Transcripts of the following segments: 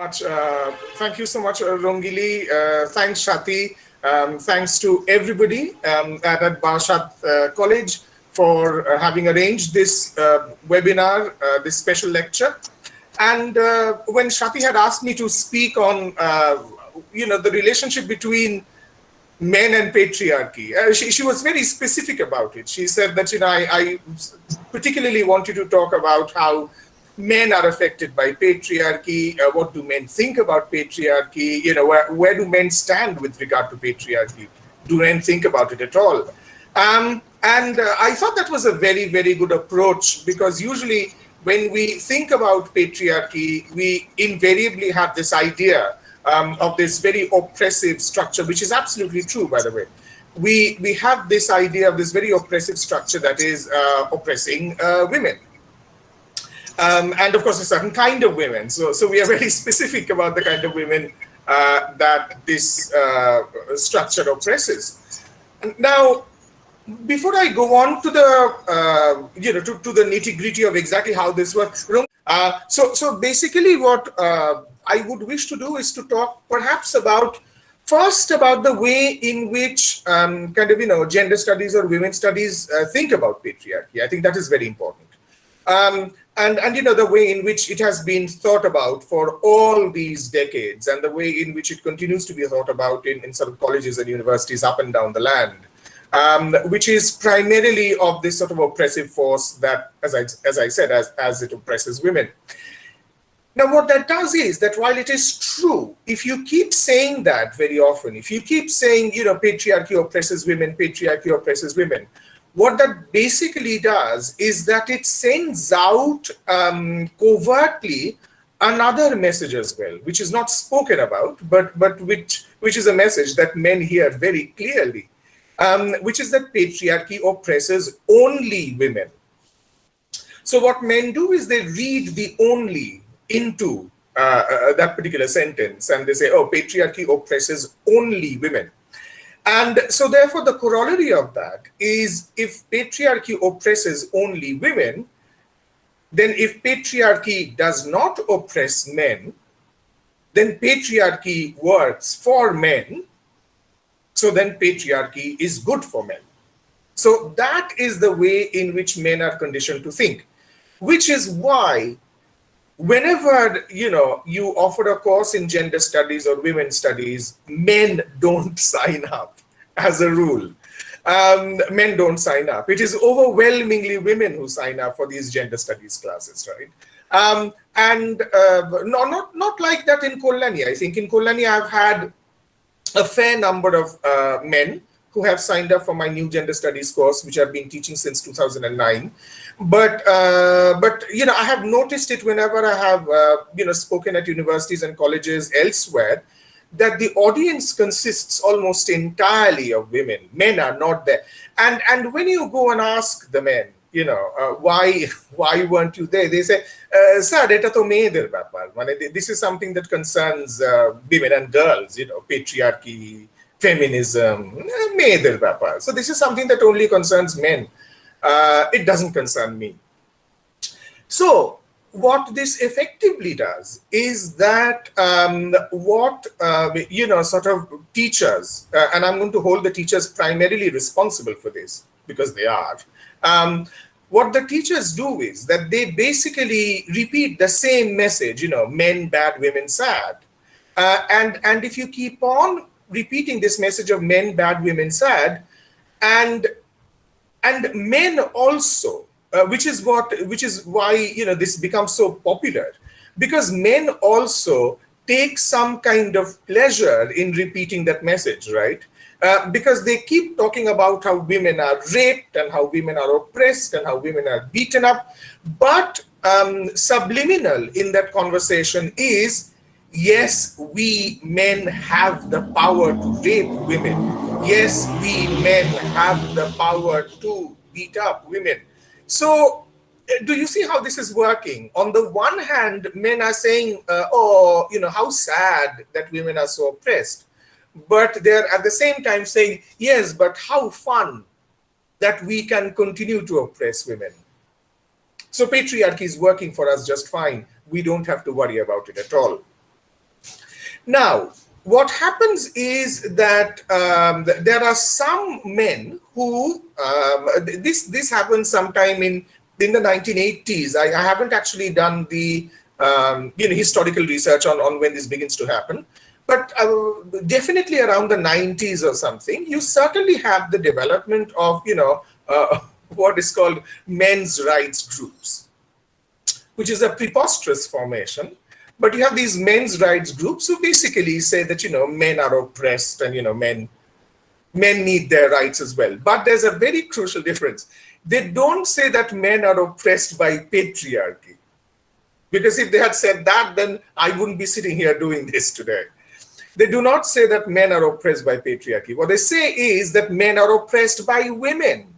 Much. Thank you so much, Rongili. Thanks, Shati. Thanks to everybody at Barsat College for having arranged this webinar, this special lecture. And when Shati had asked me to speak on, the relationship between men and patriarchy, she was very specific about it. She said that, I particularly wanted to talk about how men are affected by patriarchy. What do men think about patriarchy? Where do men stand with regard to patriarchy? Do men think about it at all? And I thought that was a very, very good approach, because usually when we think about patriarchy, we invariably have this idea of this very oppressive structure, which is absolutely true, by the way. We have this idea of this very oppressive structure that is oppressing women. And of course, a certain kind of women. So we are very specific about the kind of women that this structure oppresses. Now, before I go on to the to the nitty-gritty of exactly how this works, so basically what I would wish to do is to talk perhaps first about the way in which gender studies or women's studies think about patriarchy. I think that is very important. And the way in which it has been thought about for all these decades, and the way in which it continues to be thought about in sort of colleges and universities up and down the land, which is primarily of this sort of oppressive force that, as I said, as it oppresses women. Now, what that does is that while it is true, if you keep saying that very often, if you keep saying, patriarchy oppresses women, what that basically does is that it sends out covertly another message as well, which is not spoken about, but which is a message that men hear very clearly, which is that patriarchy oppresses only women. So what men do is they read the only into that particular sentence, and they say, oh, patriarchy oppresses only women. And so therefore the corollary of that is, if patriarchy oppresses only women, then if patriarchy does not oppress men, then patriarchy works for men, so then patriarchy is good for men. So that is the way in which men are conditioned to think, which is why whenever you offer a course in gender studies or women's studies, men don't sign up as a rule. Men don't sign up. It is overwhelmingly women who sign up for these gender studies classes, right? Not like that in Kolkata. I think in Kolkata I've had a fair number of men who have signed up for my new gender studies course, which I've been teaching since 2009. But I have noticed it whenever I have spoken at universities and colleges elsewhere, that the audience consists almost entirely of women. Men are not there. And when you go and ask the men, why weren't you there? They say, sir, eta to meder byapar. This is something that concerns women and girls, patriarchy, feminism, meder byapar. So this is something that only concerns men. It doesn't concern me. So what this effectively does is that sort of teachers, and I'm going to hold the teachers primarily responsible for this, because they are, what the teachers do is that they basically repeat the same message, men bad, women sad. And if you keep on repeating this message of men bad, women sad, and men also, which is why this becomes so popular, because men also take some kind of pleasure in repeating that message, right? Because they keep talking about how women are raped and how women are oppressed and how women are beaten up. But subliminal in that conversation is, yes, we men have the power to rape women. Yes, we men have the power to beat up women. So do you see how this is working? On the one hand, men are saying, how sad that women are so oppressed. But they're at the same time saying, yes, but how fun that we can continue to oppress women. So patriarchy is working for us just fine. We don't have to worry about it at all. Now, what happens is that there are some men who this happened sometime in the 1980s. I haven't actually done the historical research on when this begins to happen, but definitely around the 90s or something. You certainly have the development of what is called men's rights groups, which is a preposterous formation. But you have these men's rights groups who basically say that, men are oppressed and, men need their rights as well. But there's a very crucial difference. They don't say that men are oppressed by patriarchy. Because if they had said that, then I wouldn't be sitting here doing this today. They do not say that men are oppressed by patriarchy. What they say is that men are oppressed by women.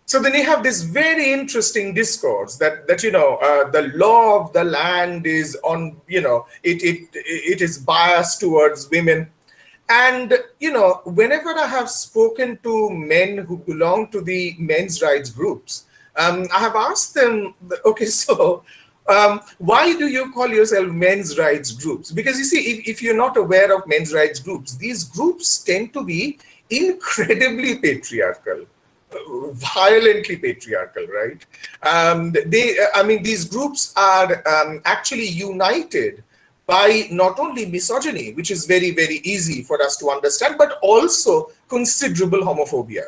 So then you have this very interesting discourse that the law of the land is on, it is biased towards women. And, whenever I have spoken to men who belong to the men's rights groups, I have asked them, okay, so why do you call yourself men's rights groups? Because you see, if you're not aware of men's rights groups, these groups tend to be incredibly patriarchal. Violently patriarchal, right? These groups are actually united by not only misogyny, which is very, very easy for us to understand, but also considerable homophobia.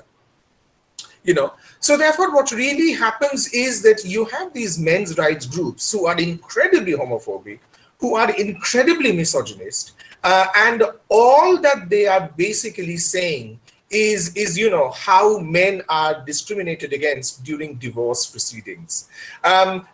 So therefore, what really happens is that you have these men's rights groups who are incredibly homophobic, who are incredibly misogynist, and all that they are basically saying is how men are discriminated against during divorce proceedings.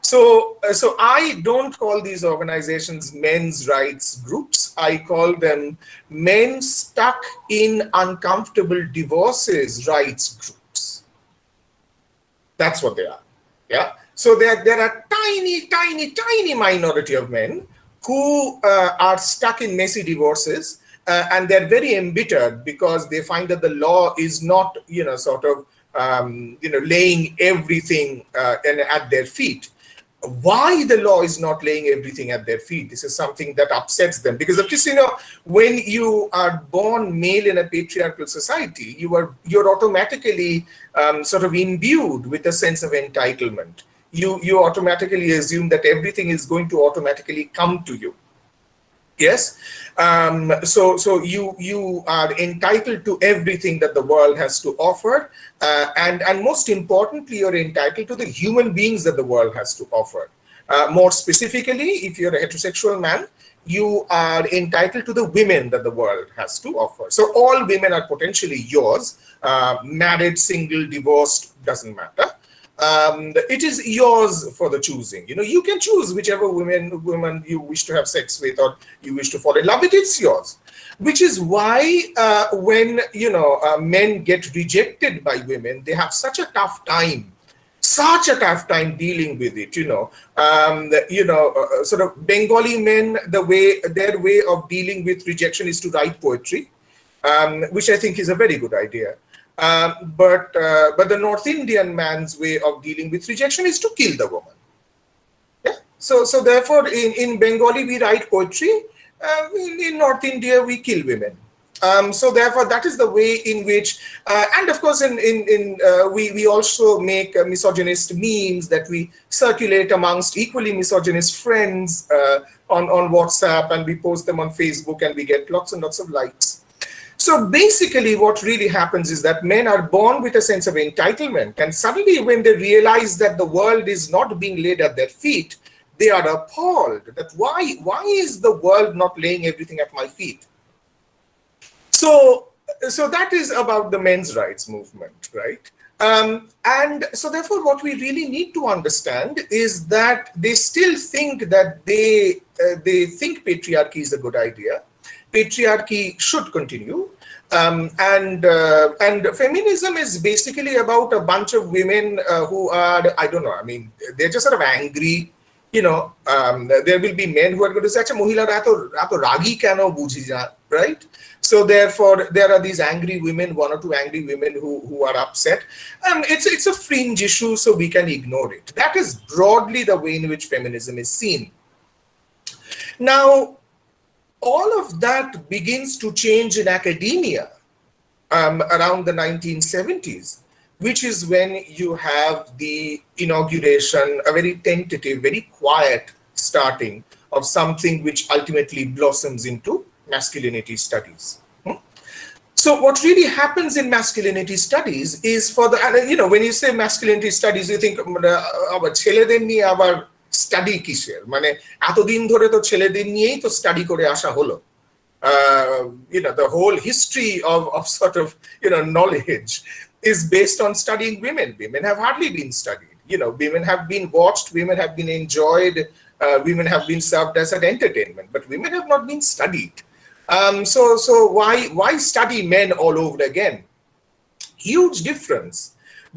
So I don't call these organizations men's rights groups. I call them men stuck in uncomfortable divorces rights groups. That's what they are. Yeah. So there are tiny minority of men who are stuck in messy divorces. And they're very embittered because they find that the law is not, laying everything at their feet. Why the law is not laying everything at their feet? This is something that upsets them, because of course, when you are born male in a patriarchal society, you're automatically imbued with a sense of entitlement. You automatically assume that everything is going to automatically come to you. Yes, so you are entitled to everything that the world has to offer, and most importantly, you're entitled to the human beings that the world has to offer. More specifically, if you're a heterosexual man, you are entitled to the women that the world has to offer. So all women are potentially yours. Married, single, divorced, doesn't matter. It is yours for the choosing. You can choose whichever woman you wish to have sex with or you wish to fall in love with. It's yours. Which is why when men get rejected by women, they have such a tough time dealing with it. Bengali men, their way of dealing with rejection is to write poetry, which I think is a very good idea. But the North Indian man's way of dealing with rejection is to kill the woman. Yeah. So therefore, in Bengali we write poetry. In North India we kill women. So therefore, that is the way in which, and of course, we also make misogynist memes that we circulate amongst equally misogynist friends on WhatsApp, and we post them on Facebook, and we get lots and lots of likes. So basically what really happens is that men are born with a sense of entitlement, and suddenly when they realize that the world is not being laid at their feet, they are appalled that why is the world not laying everything at my feet? So that is about the men's rights movement, right? And so therefore what we really need to understand is that they still think that they think patriarchy is a good idea. Patriarchy should continue, and feminism is basically about a bunch of women who are, I don't know, I mean, they're just sort of angry. There will be men who are going to say, "Acha, mohila ra to ragi keno bujhi na," right? So therefore, there are these angry women, one or two angry women who are upset. It's a fringe issue, so we can ignore it. That is broadly the way in which feminism is seen. Now, all of that begins to change in academia around the 1970s, which is when you have the inauguration, a very tentative, very quiet starting of something which ultimately blossoms into masculinity studies. So what really happens in masculinity studies is for the, and you know, when you say masculinity studies, you think আবার ছেলেদের নিয়ে আবার study কিসের, মানে এতদিন ধরে তো ছেলেদের নিয়েই তো স্টাডি করে আসা হলো। You know, the whole history of sort of, you know, knowledge is based on studying women. Women have hardly been studied. You know, women have been watched, women have been enjoyed, women have been served as an entertainment, but women have not been studied. So why study men all over again? Huge difference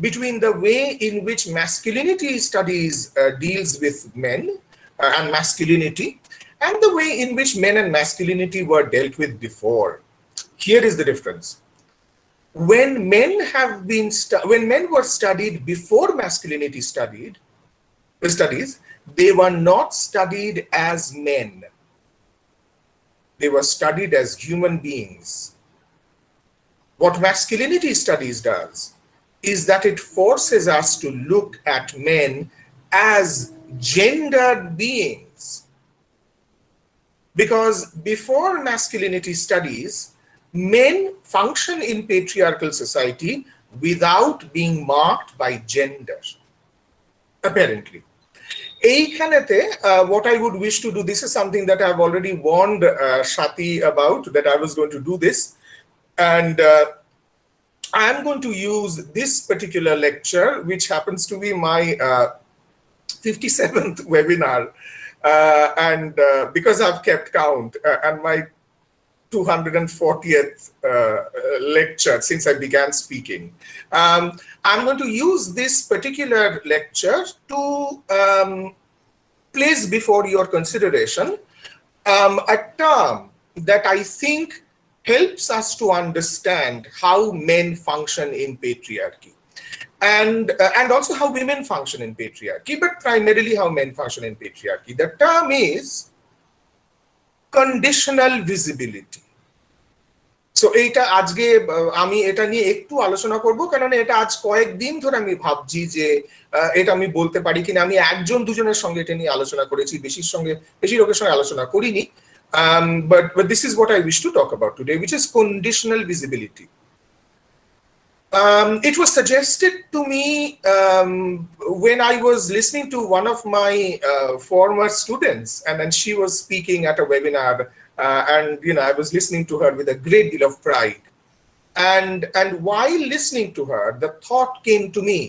between the way in which masculinity studies deals with men and masculinity, and the way in which men and masculinity were dealt with before. Here is the difference. When men were studied before masculinity studies, they were not studied as men. They were studied as human beings. What masculinity studies does is that it forces us to look at men as gendered beings. Because before masculinity studies, men function in patriarchal society without being marked by gender, apparently. What I would wish to do, this is something that I've already warned Shati about, that I was going to do this, and I'm going to use this particular lecture, which happens to be my 57th webinar, and because I've kept count, and my 240th lecture since I began speaking. I'm going to use this particular lecture to place before your consideration a term that I think helps us to understand how men function in patriarchy, and also how women function in patriarchy, but primarily how men function in patriarchy. The term is conditional visibility. So এইটা আজকে আমি এটা নিয়ে একটু আলোচনা করব, কারণ এটা আজ কয়েকদিন ধরে আমি ভাবছি যে এটা আমি বলতে পারি কিনা। আমি একজন দুজনের সঙ্গে এটা নিয়ে আলোচনা করেছি, বেশি লোকের সঙ্গে আলোচনা করিনি, but this is what I wish to talk about today, which is conditional visibility. It was suggested to me when I was listening to one of my former students, and then she was speaking at a webinar, and you know, I was listening to her with a great deal of pride, and while listening to her, the thought came to me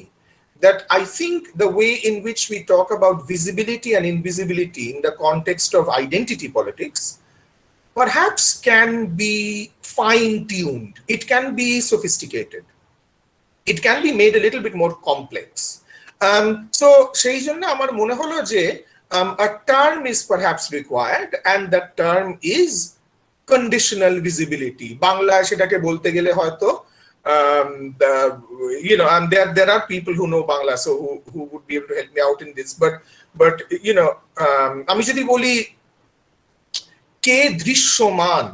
that I think the way in which we talk about visibility and invisibility in the context of identity politics perhaps can be fine-tuned, it can be sophisticated, it can be made a little bit more complex. So সেই জন্য আমার মনে হলো যে a term is perhaps required, and that term is conditional visibility. বাংলায় সেটাকে বলতে গেলে হয়তো you know, and there are people who know Bangla, so who would be able to help me out in this, but you know, আমি যদি বলি কে দৃশ্যমান,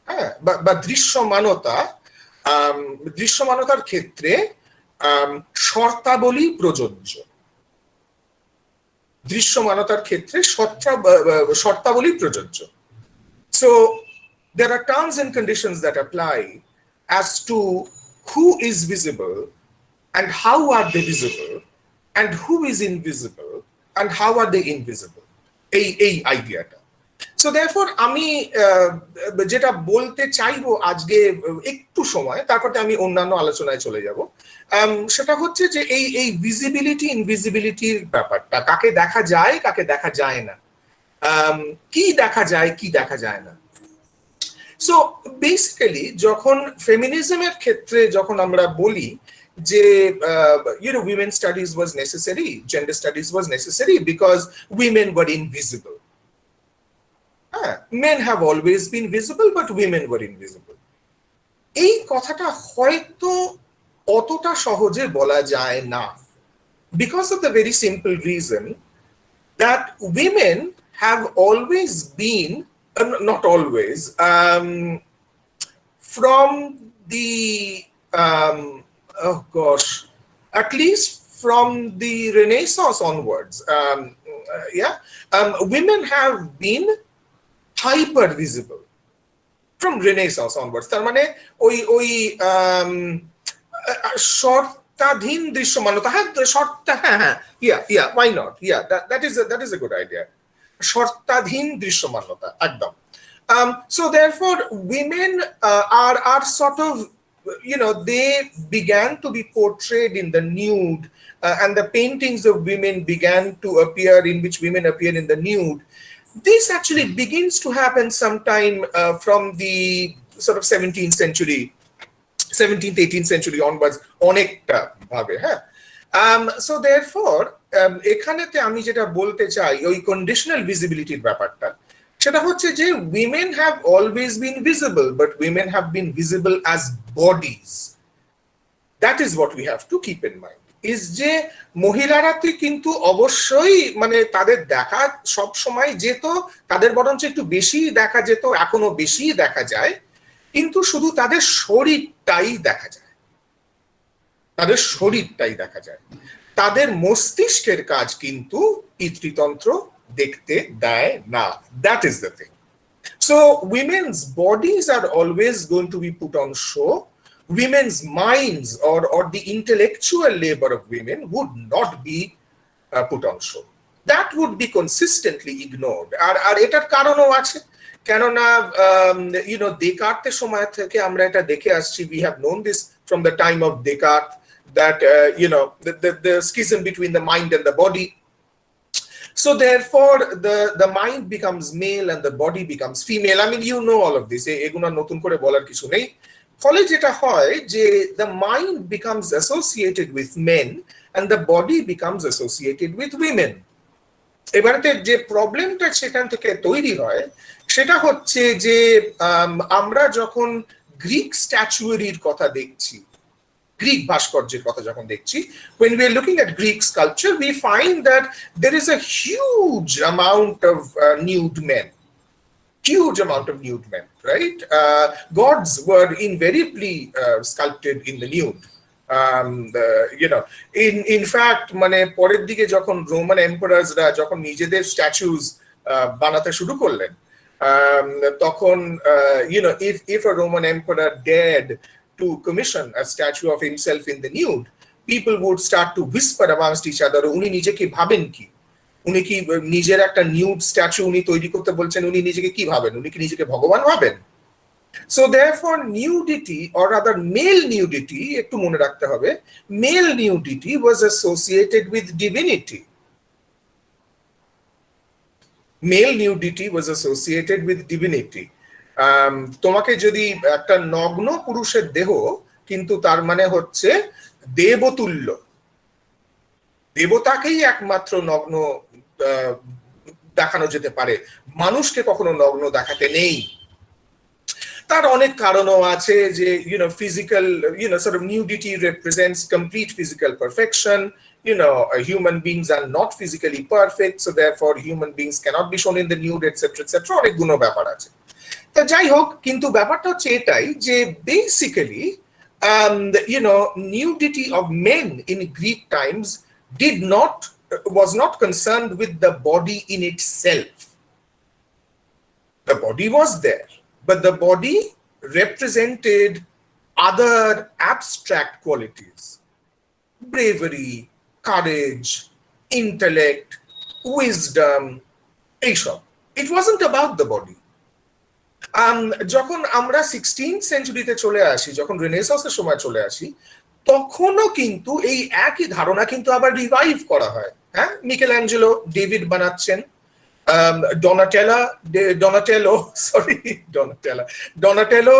হ্যাঁ, বা দৃশ্যমানতার ক্ষেত্রে শর্তাবলী প্রযোজ্য, দৃশ্যমানতার ক্ষেত্রে শর্তাবলী প্রযোজ্য. So there are terms and conditions that apply as to who is visible and how are they visible, and who is invisible and how are they invisible, এই আইডিয়াটা। So therefore আমি যেটা বলতে চাইবো আজকে একটু সময়, তারপরে আমি অন্যান্য আলোচনায় চলে যাব, সেটা হচ্ছে যে এই ভিজিবিলিটি ইনভিজিবিলিটির ব্যাপারটা, কাকে দেখা যায় কাকে দেখা যায় না, কি দেখা যায় কি দেখা যায় না। সো বেসিক্যালি যখন ফেমিনিজমের ক্ষেত্রে যখন আমরা বলি যে you know, women studies was necessary, gender studies was necessary because women were invisible. Men have always been visible, but women were invisible. এই কথাটা হয়তো অতটা সহজে বলা যায় না, because of the very simple reason that women have always been Not always. From the oh gosh, at least from the Renaissance onwards, women have been hyper visible from Renaissance onwards. তার মানে ওই শর্তাধীন দৃশ্যমানতা, why not, that is a good idea. শর্তাধীন দৃশ্যমানতা একদম. So therefore women are sort of, they began to be portrayed in the nude, and the paintings of women began to appear in which women appear in the nude. This actually begins to happen sometime from the sort of 17th century, 17th 18th century onwards, অনেকটা ভাবে, হ্যাঁ. So therefore এখানেতে আমি যেটা বলতে চাই ওই conditional ভিজিবিলিটির ব্যাপারটা, সেটা হচ্ছে যে women have always been visible, but women have been visible as bodies. That is what we have to keep in mind. is যে মহিলারা তো কিন্তু অবশ্যই মানে তাদের দেখা সব সময় যেত, তাদের বরঞ্চ একটু বেশি দেখা যেত, এখনো বেশি দেখা যায়, কিন্তু শুধু তাদের শরীরটাই দেখা যায়, তাদের শরীরটাই দেখা যায়, তাদের মস্তিষ্কের কাজ কিন্তু পিতৃতন্ত্র দেখতে দেয় না. That is the thing. So women's bodies are always going to be put on show. Women's minds or the intellectual labor of women would not be put on show. That would be consistently ignored. আর এটার কারণও আছে, কেননা ডেকার্তের সময় থেকে আমরা এটা দেখে আসছি. We have known this from the time of Descartes, that the schism between the mind and the body. So therefore the mind becomes male and the body becomes female. I mean, all of this, এগুলো নতুন করে বলার কিছু নেই. ফলে যেটা হয় যে the mind becomes associated with men and the body becomes associated with women. এবারে যে প্রবলেমটা সেখান থেকে তৈরি হয় সেটা হচ্ছে যে আমরা যখন গ্রিক স্ট্যাচুয়ারির কথা দেখছি, গ্রিক ভাস্কর্যের কথা যখন দেখছি, when we are looking at Greek sculpture, we find that there is a huge amount of nude men. Huge amount of nude men, right? Gods were invariably sculpted in the nude. In fact, মানে পরের দিকে যখন Roman এম্পারারসরা যখন নিজেদের স্ট্যাচুজ বানাতে শুরু করলেন, তখন if a Roman emperor dared to commission a statue of himself in the nude, people would start to whisper amongst each other, উনি নিজেকে ভাবেন কি, উনি কি নিজের একটা নিউড স্ট্যাচু উনি তৈরি করতে বলছেন, উনি নিজেকে কি ভাবেন, উনি কি নিজেকে ভগবান ভাবেন? So therefore nudity, or rather male nudity, একটু মনে রাখতে হবে, male nudity was associated with divinity. Male nudity was associated with divinity. তোমাকে যদি একটা নগ্ন পুরুষের দেহ, কিন্তু তার মানে হচ্ছে দেবতুল্য, দেবতাকেই একমাত্র নগ্ন দেখানো যেতে পারে, মানুষকে কখনো নগ্ন দেখাতে নেই। তার অনেক কারণও আছে যে physical, sort of nudity represents complete physical perfection. Human beings are not physically perfect, so therefore human beings cannot be shown in the nude, etc., etc. অনেকগুলো ব্যাপার আছে। তা যাই হোক, কিন্তু ব্যাপারটা হচ্ছে এটাই যে basically nudity of men in Greek times was not concerned with the body in itself. The body was there, but the body represented other abstract qualities: bravery, courage, intellect, wisdom, এইসব. It wasn't about the body. যখন আমরা 16th সেঞ্চুরিতে চলে আসি, যখন রেনেসাঁসের সময় চলে আসি, তখনও কিন্তু এই একই ধারণা কিন্তু আবার রিভাইভ করা হয়। হ্যাঁ, মিকেলঅ্যাঞ্জেলো ডেভিড বানাচ্ছেন, ডোনাটেলো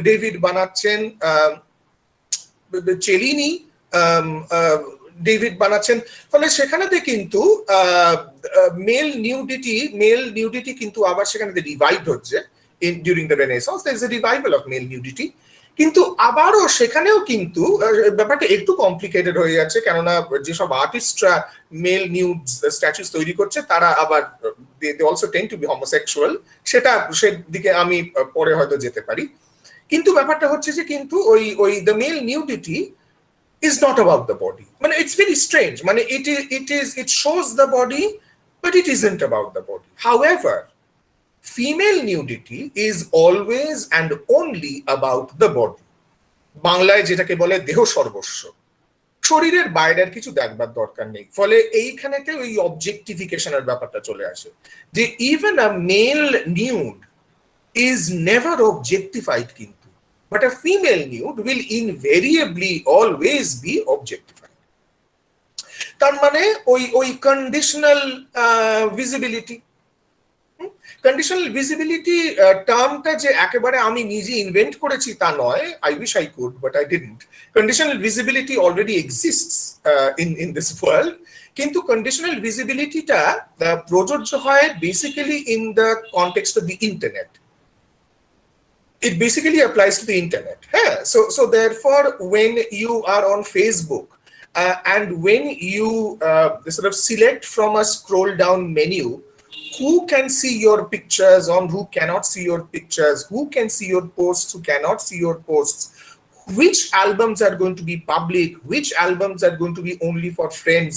ডেভিড বানাচ্ছেন, চেলিনি ডেভিড বানাচ্ছেন। ফলে সেখানেতে কিন্তু মেল নিউডিটি কিন্তু আবার সেখানে রিভাইভ হচ্ছে। During the Renaissance, there is a revival of male nudity. কিন্তু আবারও সেখানেও কিন্তু ব্যাপারটা একটু কমপ্লিকেটেড হয়ে যাচ্ছে, কেননা যেসব আর্টিস্টরা মেল নিউড স্ট্যাচুস তৈরি করছে তারা আবার they also tend to be homosexual, সেদিকে আমি পরে হয়তো যেতে পারি। কিন্তু ব্যাপারটা হচ্ছে যে কিন্তু ওই the male nudity is not about the body, মানে it's very strange, মানে it shows the body but it isn't about the body. However, female nudity is always and only about the body, বাংলায় যেটাকে বলে দেহ সর্বস্ব, শরীরের বাইরের কিছু দেখবার দরকার নেই। ফলে এইখানেতে ওই অবজেক্টিফিকেশনের ব্যাপারটা চলে আসে, যে even a male nude is never objectified, কিন্তু but a female nude will invariably always be objectified. তার মানে ওই কন্ডিশনাল ভিজিবিলিটি, কন্ডিশনাল ভিজিবিলিটি টার্মটা যে একেবারে আমি নিজে ইনভেন্ট করেছি তা নয়, I wish I could but I didn't. Conditional visibility already exists in this world, কিন্তু কন্ডিশনাল ভিজিবিলিটিটা প্রযোজ্য হয় basically in the context of the internet. It basically applies to the internet. Yeah. So therefore, when you are on Facebook and when you sort of select from a scroll down menu, who can see your pictures on, who cannot see your pictures, who can see your posts, who cannot see your posts, which albums are going to be public, which albums are going to be only for friends,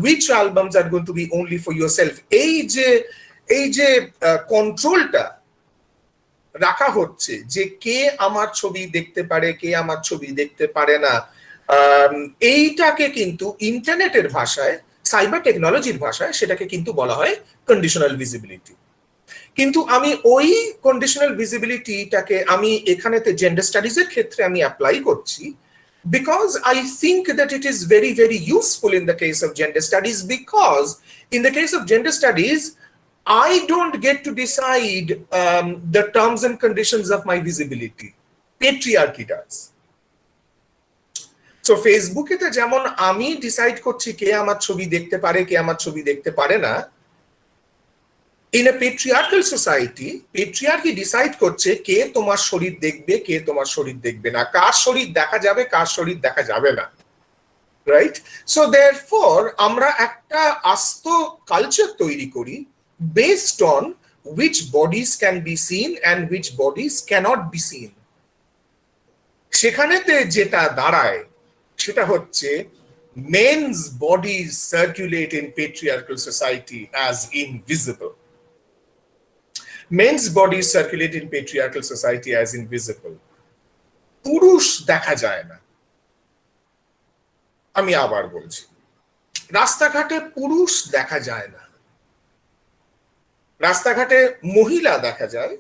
which albums are going to be only for yourself, এই যে কন্ট্রোলটা রাখা হচ্ছে যে কে আমার ছবি দেখতে পারে, কে আমার ছবি দেখতে পারে না, এইটাকে কিন্তু ইন্টারনেটের ভাষায়, সাইবার টেকনোলজির ভাষায় সেটাকে কিন্তু বলা হয় কন্ডিশনাল ভিজিবিলিটি। কিন্তু আমি ওই কন্ডিশনাল ভিজিবিলিটিটাকে আমি এখানেতে জেন্ডার স্টাডিজের ক্ষেত্রে আমি অ্যাপ্লাই করছি, because I think that it is very, very useful in the case of gender studies, because in the case of gender studies, I don't get to decide the terms and conditions of my visibility. Patriarchy does. So ফেসবুকেতে যেমন আমি decide করছি কে আমার ছবি দেখতে পারে, কে আমার ছবি দেখতে পারে না, in a patriarchal society, patriarchy decide করছে কে তোমার শরীর দেখবে, কে তোমার শরীর দেখবে না, কার শরীর দেখা যাবে, কার শরীর দেখা যাবে না, রাইট? সো therefore আমরা একটা আস্ত কালচার তৈরি করি based on which bodies can be seen and which bodies cannot be seen. সেখানেতে যেটা দাঁড়ায় সেটা হচ্ছে men's bodies circulate in patriarchal society as invisible. Men's bodies circulate in patriarchal society as invisible. পুরুষ দেখা যায় না। আমি আবার বলছি, রাস্তাঘাটে পুরুষ দেখা যায় না, রাস্তাঘাটে মহিলা দেখা যায়,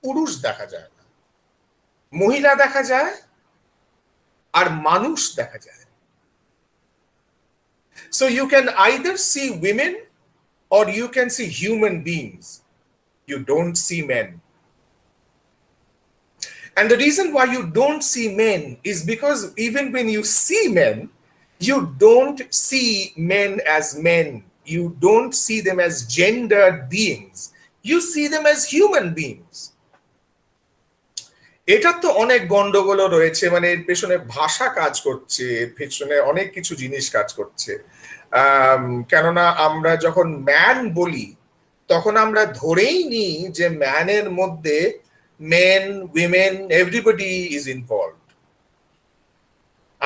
পুরুষ দেখা যায় না। মহিলা দেখা যায় আর মানুষ দেখা যায়। So you can either see women or you can see human beings. You don't see men. And the reason why you don't see men is because even when you see men, you don't see men as men. You don't see them as gendered beings. You see them as human beings. এটা তো অনেক গন্ডগোল রয়েছে, মানে এর পেছনে ভাষা কাজ করছে, এর পেছনে অনেক কিছু জিনিস কাজ করছে। কেননা আমরা যখন ম্যান বলি তখন আমরা ধরেই নিই যে ম্যানের মধ্যে men, women, everybody is involved.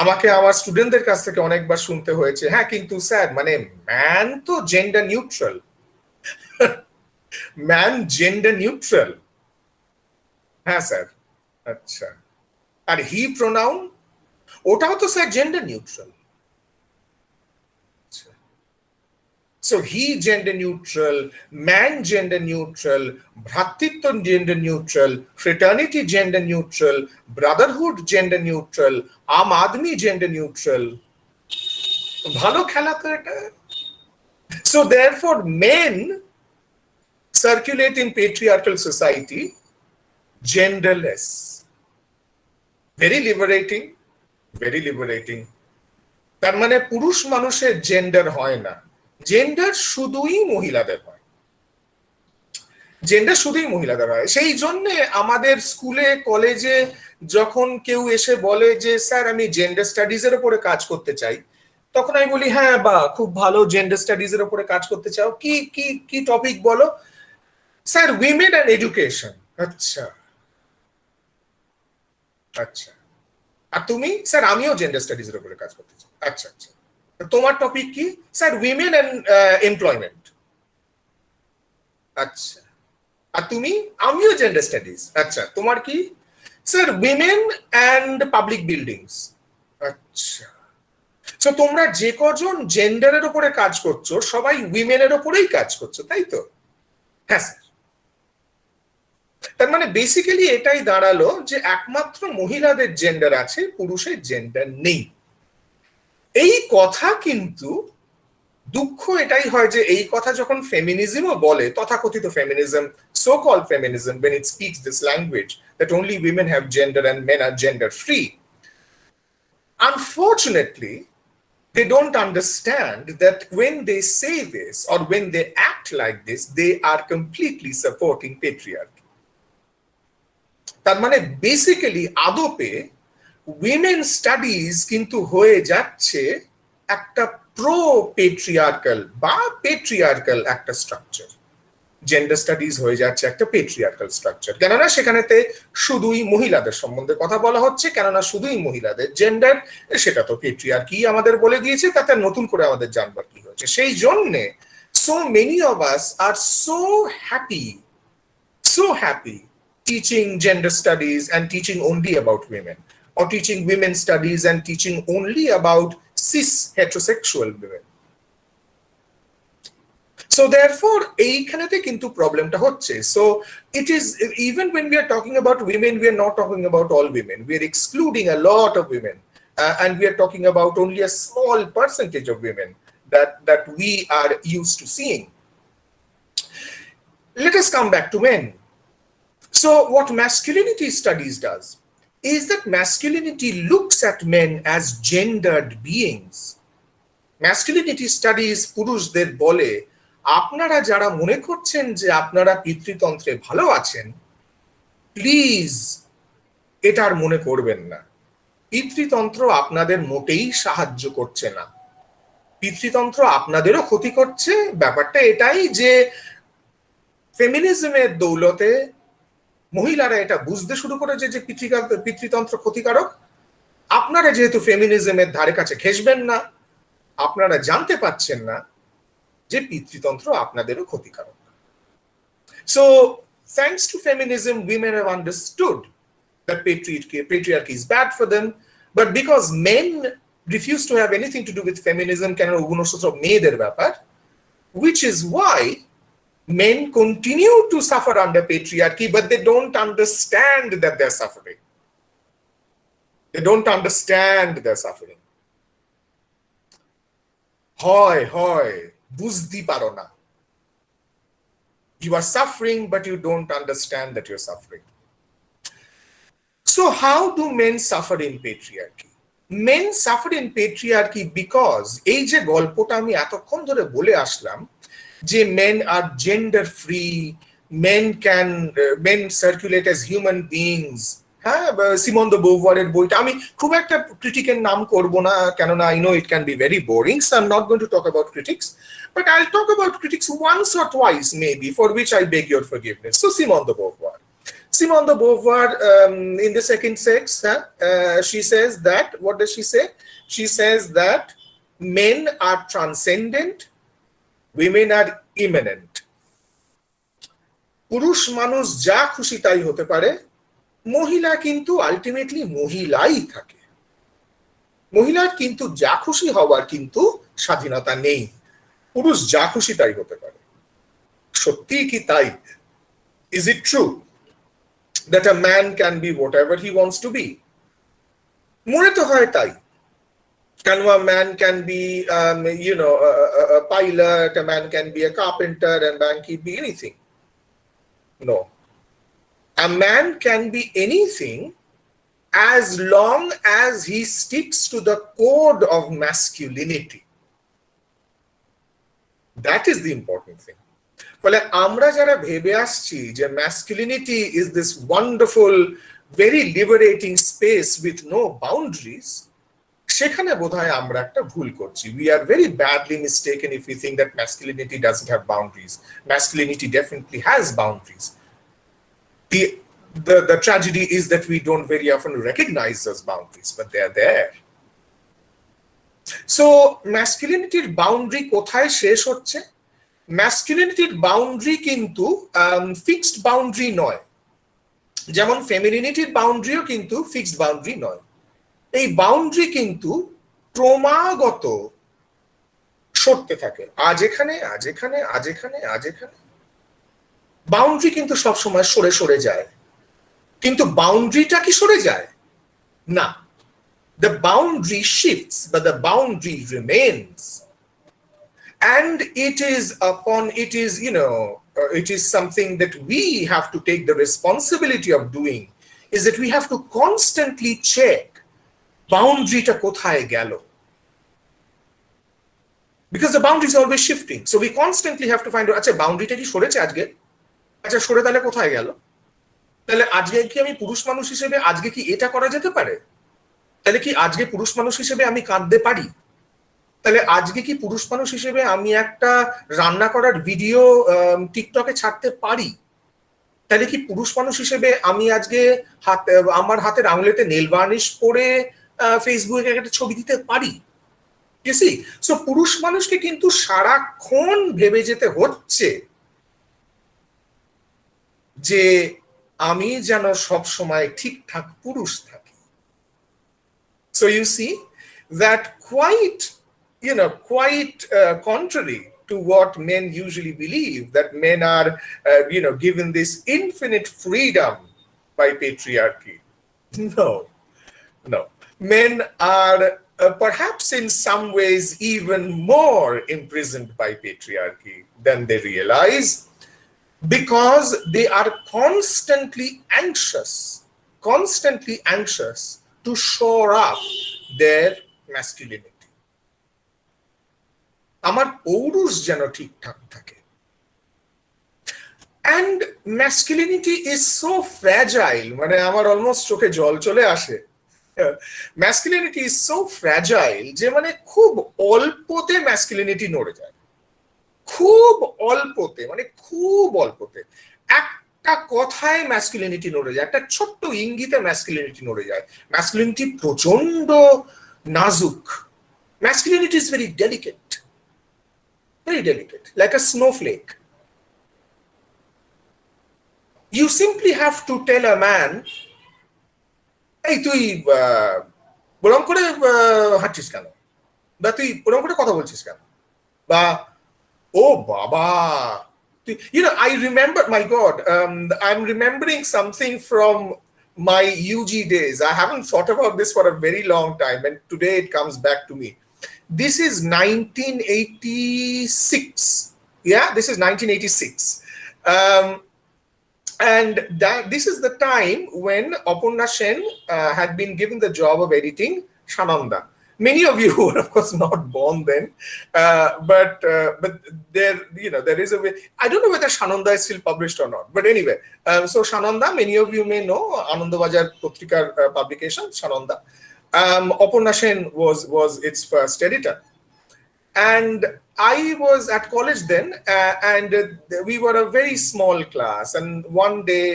আমাকে আমার স্টুডেন্টদের কাছ থেকে অনেকবার শুনতে হয়েছে, হ্যাঁ কিন্তু স্যার মানে ম্যান তো gender neutral. Man gender neutral? হ্যাঁ স্যার। আচ্ছা, আর হি প্রোনাউন ওটাও তো sir gender neutral. So he gender neutral, man gender neutral, bhratitva gender neutral, fraternity gender neutral, brotherhood gender neutral, aam aadmi gender neutral. Bhalo khela to eta. So therefore men circulate in patriarchal society genderless. Very liberating, very liberating. তার মানে পুরুষ মানুষের gender হয় না, gender শুধুই মহিলাদের হয়, gender শুধুই মহিলাদের হয়। সেই জন্য আমাদের স্কুলে কলেজে যখন কেউ এসে বলে যে স্যার আমি জেন্ডার স্টাডিজ এর উপরে কাজ করতে চাই, তখন আমি বলি হ্যাঁ বা খুব ভালো, জেন্ডার স্টাডিজ এর উপরে কাজ করতে চাও, কি কি কি টপিক বলো। Sir women and education. আচ্ছা আচ্ছা। আর তুমি? স্যার আমিও জেন্ডার স্টাডিজ এর উপরে কাজ করতে চাই। আচ্ছা আচ্ছা। তোমার টপিক কি? Sir women and employment. আচ্ছা। আর তুমি? আমিও জেন্ডার স্টাডিজ। আচ্ছা, তোমার কি? Sir women and public buildings. আচ্ছা। তো তোমরা যে কজন জেন্ডারের উপরে কাজ করছো সবাই উইমেনের উপরেই কাজ করছো, তাই তো? হ্যাঁ স্যার। তার মানে বেসিক্যালি এটাই দাঁড়ালো যে একমাত্র মহিলাদের জেন্ডার আছে, পুরুষের জেন্ডার নেই। এই কথা কিন্তু দুঃখ এটাই হয় যে এই কথা যখন ফেমিনিজমও বলে, তথাকথিত feminism, so called feminism, when it speaks this language that only women have gender and men are gender free, unfortunately they don't understand that when they say this or when they act like this, they are completely supporting patriarchy. তার মানে basically আদপে women studies কিন্তু হয়ে যাচ্ছে একটা pro patriarchal বা patriarchal একটা structure. Gender studies হয়ে যাচ্ছে একটা পেট্রিয়ার্কাল স্ট্রাকচার, কেননা সেখানেতে শুধুই মহিলাদের সম্বন্ধে কথা বলা হচ্ছে, কেননা শুধুই মহিলাদের জেন্ডার, সেটা তো পেট্রিয়ার্কি আমাদের বলে দিয়েছে, তাতে নতুন করে আমাদের জানবার কি হয়েছে। সেই জন্যে so many of us are so happy teaching gender studies and teaching only about women, or teaching women studies and teaching only about cis heterosexual women. So therefore এইখানেতে কিন্তু প্রবলেমটা হচ্ছে। So it is, even when we are talking about women, we are not talking about all women, we are excluding a lot of women, and we are talking about only a small percentage of women that we are used to seeing. Let us come back to men. So what masculinity studies does is that masculinity looks at men as gendered beings. Masculinity studies পুরুষদের বলে, আপনারা যারা মনে করছেন যে আপনারা পিতৃতন্ত্রে ভালো আছেন, প্লিজ এটার মনে করবেন না। পিতৃতন্ত্র আপনাদের মোটেই সাহায্য করছে না, পিতৃতন্ত্র আপনাদেরও ক্ষতি করছে। ব্যাপারটা এটাই যে ফেমিনিজমের দৌলতে মহিলারা এটা বুঝতে শুরু করেছে যে পিতৃতন্ত্র ক্ষতিকারক। আপনারা যেহেতু ফেমিনিজমের ধারে কাছে ঘেঁষবেন না, আপনারা জানতে পাচ্ছেন না যে পিতৃতন্ত্র আপনাদেরও ক্ষতিকারক। So thanks to feminism, women have understood that patriarchy is bad for them, but because men refuse to have anything to do with feminism, কেন ওগুলো সব মেয়েদের ব্যাপার, which is why men continue to suffer under patriarchy, but they don't understand that they're suffering. They don't understand they're suffering. হয় বুঝতে পারো না। You are suffering, but you don't understand that you're suffering. So how do men suffer in patriarchy? Men suffer in patriarchy because এই যে গল্পটা আমি এতক্ষণ ধরে বলে আসলাম যে men are gender free, men circulate as human beings, হ্যাঁ, Simon the বোভারের বইটা আমি খুব একটা ক্রিটিকের নাম করব না, কেননা I know it can be very boring, so I'm not going to talk about critics, but I'll talk about critics once or twice maybe, for which I beg your forgiveness. So Simone de Beauvoir, in The Second Sex, she says that, what does she say? She says that men are transcendent, women are immanent. পুরুষ মানুষ যা খুশি তাই হতে পারে, মহিলা কিন্তু ultimately মহিলাই থাকে। মহিলার কিন্তু যা খুশি হওয়ার কিন্তু স্বাধীনতা নেই, পুরুষ যা খুশি তাই হতে পারে। সত্যি কি তাই? Is it true that a man can be whatever he wants to be? মনে তো হয় তাই। Can a man can be a pilot, a man can be a carpenter, a man can be anything. No. A man can be anything as long as he sticks to the code of masculinity. That is the important thing. ফলে আমরা যারা ভেবে আসছি যে masculinity is this wonderful, very liberating space with no boundaries, সেখানে বোধহয় আমরা একটা ভুল করছি। We are very badly mistaken if we think that masculinity doesn't have boundaries. Masculinity definitely has boundaries. The tragedy is that we don't very often recognize those boundaries, but they are there. So masculinityর boundary কোথায় শেষ হচ্ছে? masculinityর boundary কিন্তু fixed boundary নয়, যেমন ফেমিনিনিটির বাউন্ডারিও কিন্তু fixed boundary নয়। এই boundary কিন্তু ক্রমাগত সরতে থাকে, আজ এখানে আজ এখানে আজ এখানে আজ এখানে। বাউন্ডারি কিন্তু সবসময় সরে সরে যায়, কিন্তু বাউন্ডারিটা কি সরে যায়? না, the boundary shifts but the boundary remains, and it is something that we have to take the responsibility of doing, is that we have to constantly check boundaryটা কোথায় গেল, because the boundary is always shifting, so we constantly have to find out, আচ্ছা বাউন্ডারিটা কি সরেছে আজকে? আচ্ছা সরে তাহলে কোথায় গেল? তাহলে আজকে কি আমি পুরুষ মানুষ হিসেবে আজকে কি এটা করা যেতে পারে? তাহলে কি আজকে পুরুষ মানুষ হিসেবে আমি কাঁদতে পারি? তাহলে আজকে কি পুরুষ মানুষ হিসেবে আমি একটা রান্না করার ভিডিও টিকটকে ছাড়তে পারি? তাহলে কি পুরুষ মানুষ হিসেবে আমি আজকে আমার হাতের আঙুলেতে নেল বার্নিশ করে ফেসবুকে একটা ছবি দিতে পারি? You see, so পুরুষ মানুষকে কিন্তু সারাক্ষণ ভেবে যেতে হচ্ছে যে আমি যেন সব সময় ঠিকঠাক পুরুষ থাকি। So you see that quite contrary to what men usually believe, that men are given this infinite freedom by patriarchy. No, men are perhaps in some ways even more imprisoned by patriarchy than they realize, because they are constantly anxious to shore up their masculinity. আমার পৌরুষ যেন ঠিকঠাক থাকে। And masculinity is so fragile, মানে আমার almost চোখে জল চলে আসে। masculinity is so fragile যে মানে খুব অল্পতে masculinity নড়ে যায়, খুব অল্পতে, মানে খুব অল্পতে একটা কথায় masculinity নড়ে যায়, একটা ছোট্ট ইঙ্গিতে masculinity নড়ে যায়। masculinity প্রচন্ড নাজুক, masculinity is very delicate, like a snowflake. You simply have to tell a man, এই তুই ওরম করে হাঁটছিস কেন, বা তুই ওরম করে কথা বলছিস কেন, বা ও বাবা I remember, my God, I'm remembering something from my UG days. I haven't thought about this for a very long time, and today it comes back to me. This is 1986. Yeah, this is 1986. And this is the time when Aparna Sen had been given the job of editing Sananda. Many of you were, of course, not born then, but there is a way. I don't know whether Sananda is still published or not, but anyway, so Sananda, many of you may know, Anandabajar Patrikar publication, Sananda. Aparna Sen was its first editor, and I was at college then, and we were a very small class, and one day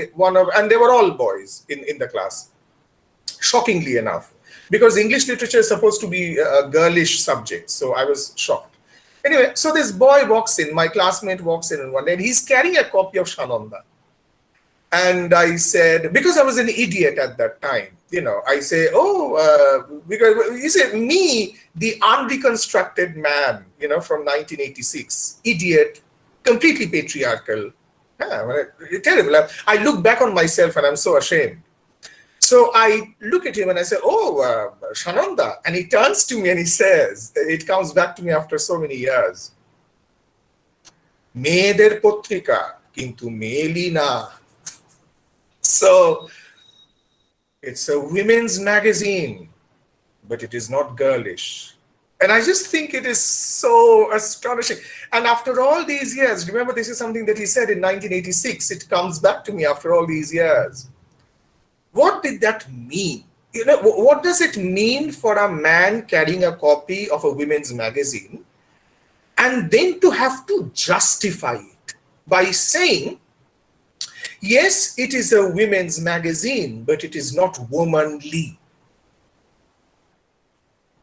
and they were all boys in the class, shockingly enough, because English literature is supposed to be a girlish subject, so I was shocked. Anyway, so this boy walks in, my classmate walks in one day, and he's carrying a copy of Sananda. And I said, because I was an idiot at that time, I say, because you say, me, the unreconstructed man, from 1986, idiot, completely patriarchal, terrible. I look back on myself and I'm so ashamed. So I look at him and I say, Sananda, and he turns to me and he says, it comes back to me after so many years, মেয়েদের পত্রিকা কিন্তু মেয়েলি না. So it's a women's magazine, but it is not girlish. And I just think it is so astonishing. And after all these years, remember, this is something that he said in 1986. It comes back to me after all these years. What did that mean? what does it mean for a man carrying a copy of a women's magazine and then to have to justify it by saying, yes, it is a women's magazine, but it is not womanly.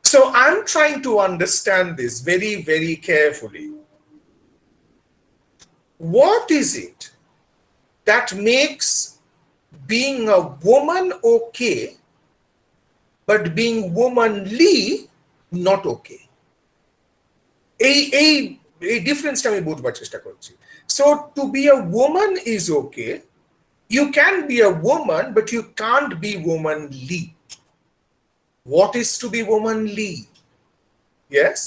So I'm trying to understand this very, very carefully. What is it that makes being a woman okay, but being womanly not okay? A difference আমি বুঝবার চেষ্টা করছি. So to be a woman is okay. You can be a woman, but you can't be womanly. What is to be womanly? Yes.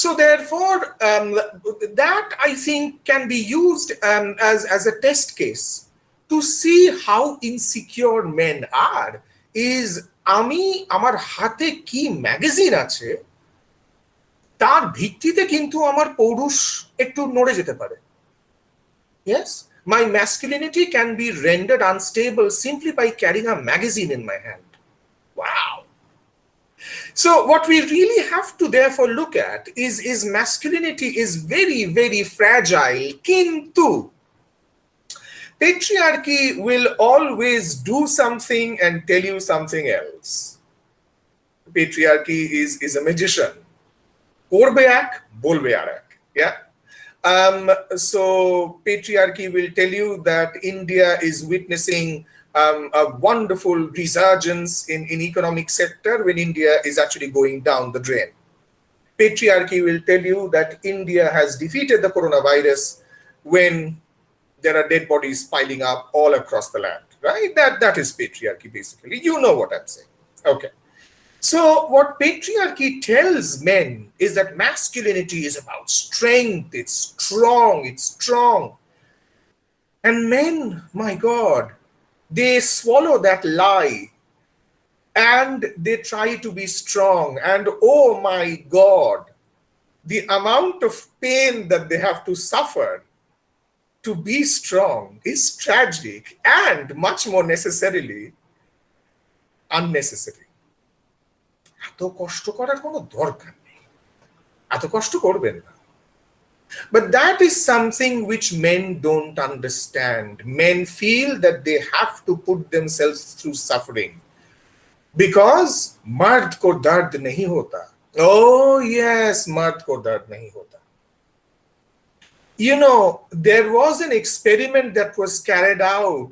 So therefore, that I think can be used as a test case to see how insecure men are. Is আমি আমার হাতে কি magazine আছে তার ভিত্তিতে কিন্তু আমার পৌরুষ একটু নড়ে যেতে পারে. Yes, my masculinity can be rendered unstable simply by carrying a magazine in my hand. Wow. So what we really have to therefore look at is masculinity is very, very fragile. Kintu patriarchy will always do something and tell you something else. Patriarchy is a magician. Korbe ek, bolbe arak. Yeah. So patriarchy will tell you that India is witnessing a wonderful resurgence in economic sector when India is actually going down the drain. Patriarchy will tell you that India has defeated the coronavirus when there are dead bodies piling up all across the land, right? That is patriarchy basically. You know what I'm saying. Okay. So what patriarchy tells men is that masculinity is about strength, it's strong. And men, my God, they swallow that lie and they try to be strong. And oh my God, the amount of pain that they have to suffer to be strong is tragic and much more necessarily unnecessary. এত কষ্ট করার কোনো দরকার নেই, এত কষ্ট করবেন না. But that is something which men don't understand. Men feel that they have to put themselves through suffering because mard ko dard nahi hota. Oh yes, mard ko dard nahi hota. You know, there was an experiment that was carried out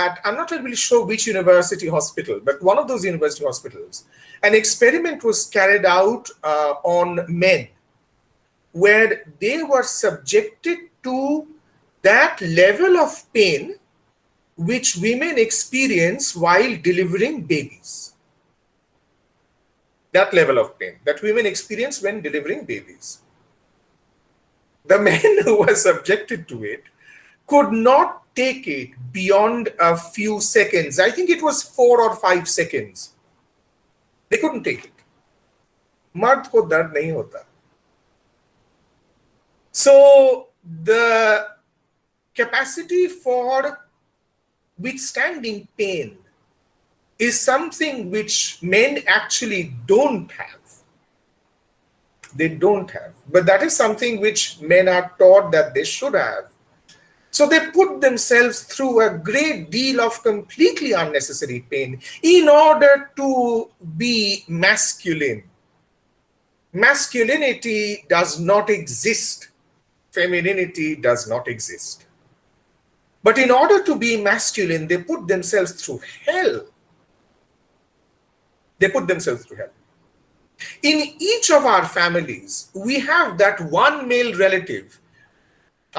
at, I'm not really sure which university hospital, but one of those university hospitals. An experiment was carried out on men where they were subjected to that level of pain which women experience while delivering babies. That level of pain that women experience when delivering babies. The men who were subjected to it could not take it beyond a few seconds. I think it was 4 or 5 seconds. They couldn't take it. Mard ko dard nahi hota. So the capacity for withstanding pain is something which men actually don't have. They don't have. But that is something which men are taught that they should have. So they put themselves through a great deal of completely unnecessary pain in order to be masculine. Masculinity does not exist. Femininity does not exist. But in order to be masculine, they put themselves through hell. They put themselves through hell. In each of our families, we have that one male relative.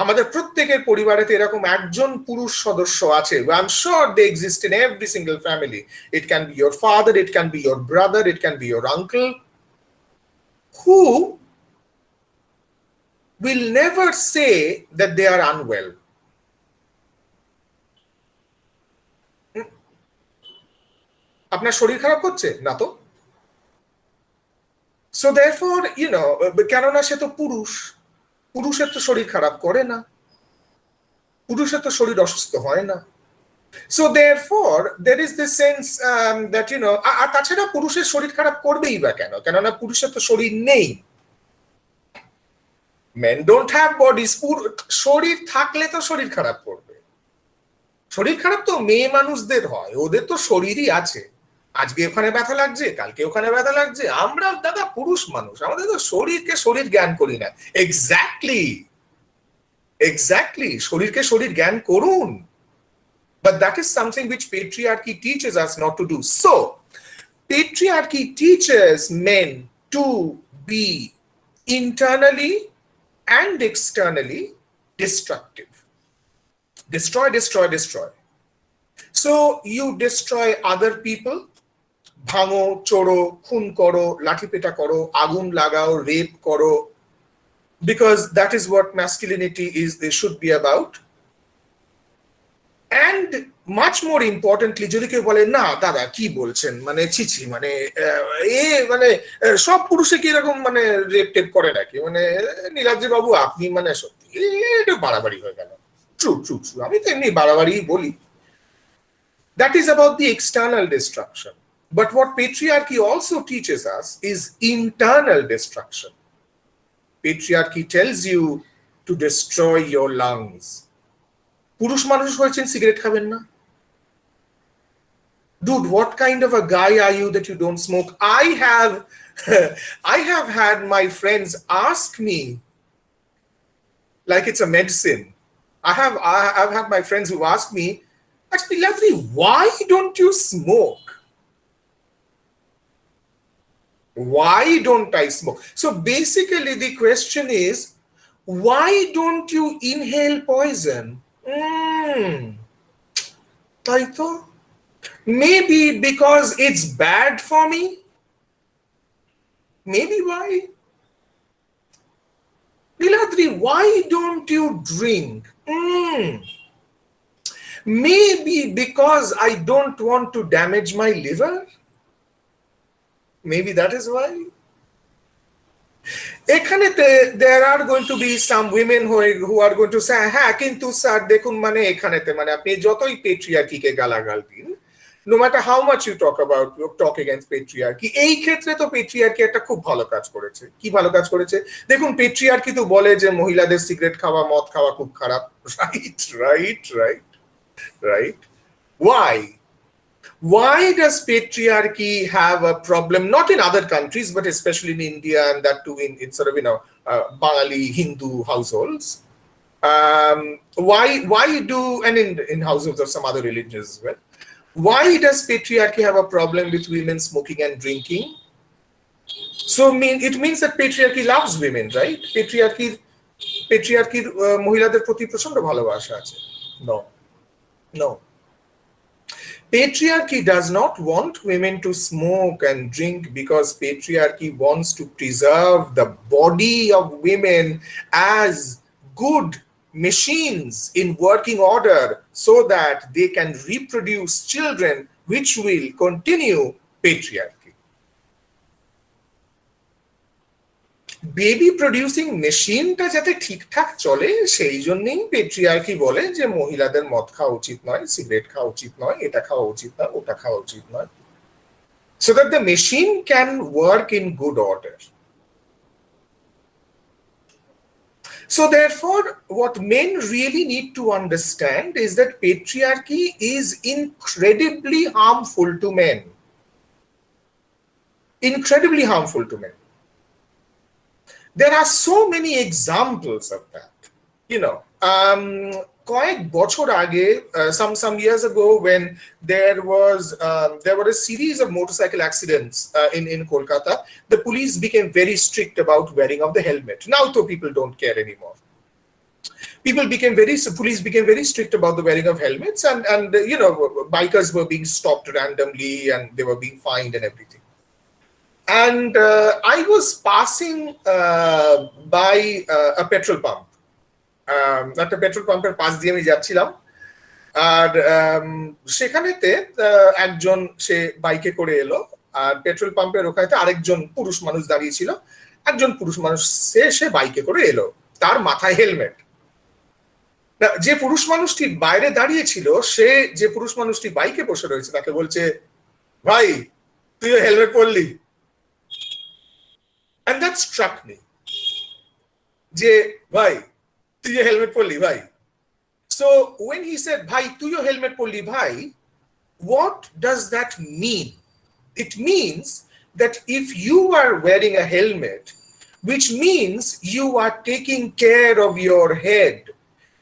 আমাদের প্রত্যেকের পরিবারেতে এরকম একজন পুরুষ সদস্য আছে. I'm sure they exist in every single family. It can be your father, it can be your brother, it can be your uncle, who will never say that they are unwell. আপনার শরীর খারাপ করছে না তো? So therefore, you know, কেননা সে তো পুরুষ, পুরুষের তো শরীর খারাপ করে না, পুরুষের তো শরীর অসুস্থ হয় না. So therefore there is this sense that আর তাছাড়া পুরুষের শরীর খারাপ করবেই বা কেন, কেননা পুরুষের তো শরীর নেই। men don't have bodies, শরীর থাকলে তো শরীর খারাপ করবে। শরীর খারাপ তো মেয়ে মানুষদের হয়, ওদের তো শরীরই আছে, আজকে ওখানে ব্যথা লাগছে, কালকে ওখানে ব্যথা লাগছে। আমরা দাদা পুরুষ মানুষ, আমাদের তো শরীরকে শরীর জ্ঞান করি না। এক্স্যাক্টলি শরীরকে শরীর জ্ঞান করুন। But that is something which patriarchy teaches us not to do. So patriarchy teaches men to be internally and externally destructive. Destroy. So you destroy other people, ভাঙো, চোরো, খুন করো, লাঠিপেটা করো, আগুন লাগাও, রেপ করো, because that is what masculinity is, they should be about. And much more importantly, যদি কেউ বলে না দাদা কি বলছেন, মানে ছিছি, মানে মানে সব পুরুষে কি এরকম মানে রেপ টেপ করে নাকি, মানে নীলাদ্রি বাবু আপনি মানে সত্যি এটা বাড়াবাড়ি হয়ে গেল। ট্রু, আমি তো এমনি বাড়াবাড়ি বলি। That is about the external destruction. But what patriarchy also teaches us is internal destruction. Patriarchy tells you to destroy your lungs. পুরুষ মানুষ হয়েছেন, সিগারেট খাবেন না? Dude, what kind of a guy are you that you don't smoke? I have had my friends ask me like it's a medicine. I've had my friends who ask me, actually, Niladri, why don't you smoke? Why don't I smoke? So basically the question is, why don't you inhale poison? Taito? Maybe because it's bad for me? Maybe why? Niladri, why don't you drink? Maybe because I don't want to damage my liver? Maybe that is why. এখানেতে there are going to be some women who are going to say, হ্যাঁ কিন্তু sir দেখুন, মানে এখানেতে মানে আপনি যতই পেট্রিয়ার্কিকে গালাগাল দিন, no matter how much you talk against patriarchy, এই ক্ষেত্রে তো পেট্রিয়ার্কি একটা খুব ভালো কাজ করেছে। কি ভালো কাজ করেছে? দেখুন পেট্রিয়ার্কি তো বলে যে মহিলাদের সিগারেট খাওয়া, মদ খাওয়া খুব খারাপ। Right. Why does patriarchy have a problem, not in other countries, but especially in India, and that too in sort of, Bengali Hindu households? Why do, and in households of some other religions as well, why does patriarchy have a problem with women smoking and drinking? So it means that patriarchy loves women, right? Patriarchy মহিলাদের প্রতি প্রচন্ড ভালোবাসা আছে। No. Patriarchy does not want women to smoke and drink because patriarchy wants to preserve the body of women as good machines in working order so that they can reproduce children which will continue patriarchy. Baby producing মেশিনটা যাতে ঠিকঠাক চলে, সেই জন্যই patriarchy বলে যে মহিলাদের মদ খাওয়া উচিত নয়, সিগারেট খাওয়া উচিত নয়, এটা খাওয়া উচিত নয়, ওটা খাওয়া উচিত নয়, so that the machine can work in good order. So therefore, what men really need to understand is that patriarchy is incredibly harmful to men. Incredibly harmful to men. There are so many examples of that. কয়েক বছর আগে, some years ago, when there were a series of motorcycle accidents in Kolkata, the police became very strict about wearing of the helmet. Now though people don't care anymore. Police became very strict about the wearing of helmets, and bikers were being stopped randomly and they were being fined and everything. And I was passing by a petrol pump. একটা petrol পাম্পের পাশ দিয়ে আমি যাচ্ছিলাম, আর সেখানেতে একজন সে বাইকে করে এলো, আর petrol পাম্পের ওখানে আরেকজন পুরুষ মানুষ দাঁড়িয়ে ছিল। একজন পুরুষ মানুষ সে বাইকে করে এলো, তার মাথায় হেলমেট। না, যে পুরুষ মানুষটি বাইরে দাঁড়িয়ে ছিল, সে যে পুরুষ মানুষটি বাইকে বসে রয়েছে তাকে বলছে, ভাই তুইও helmet পরলি। And that struck me, যে ভাই তুইও হেলমেট পরলি ভাই। So when he said, ভাই তুইও হেলমেট পরলি ভাই, what does that mean? It means that if you are wearing a helmet, which means you are taking care of your head.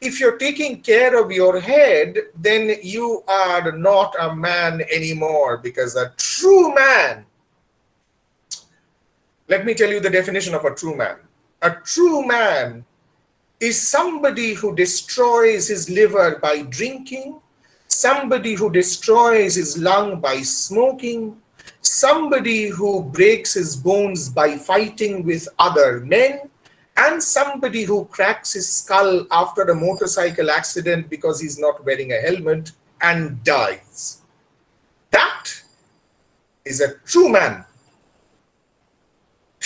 If you're taking care of your head, then you are not a man anymore, because a true man, let me tell you the definition of a true man. A true man is somebody who destroys his liver by drinking, somebody who destroys his lung by smoking, somebody who breaks his bones by fighting with other men, and somebody who cracks his skull after a motorcycle accident because he's not wearing a helmet and dies. That is a true man.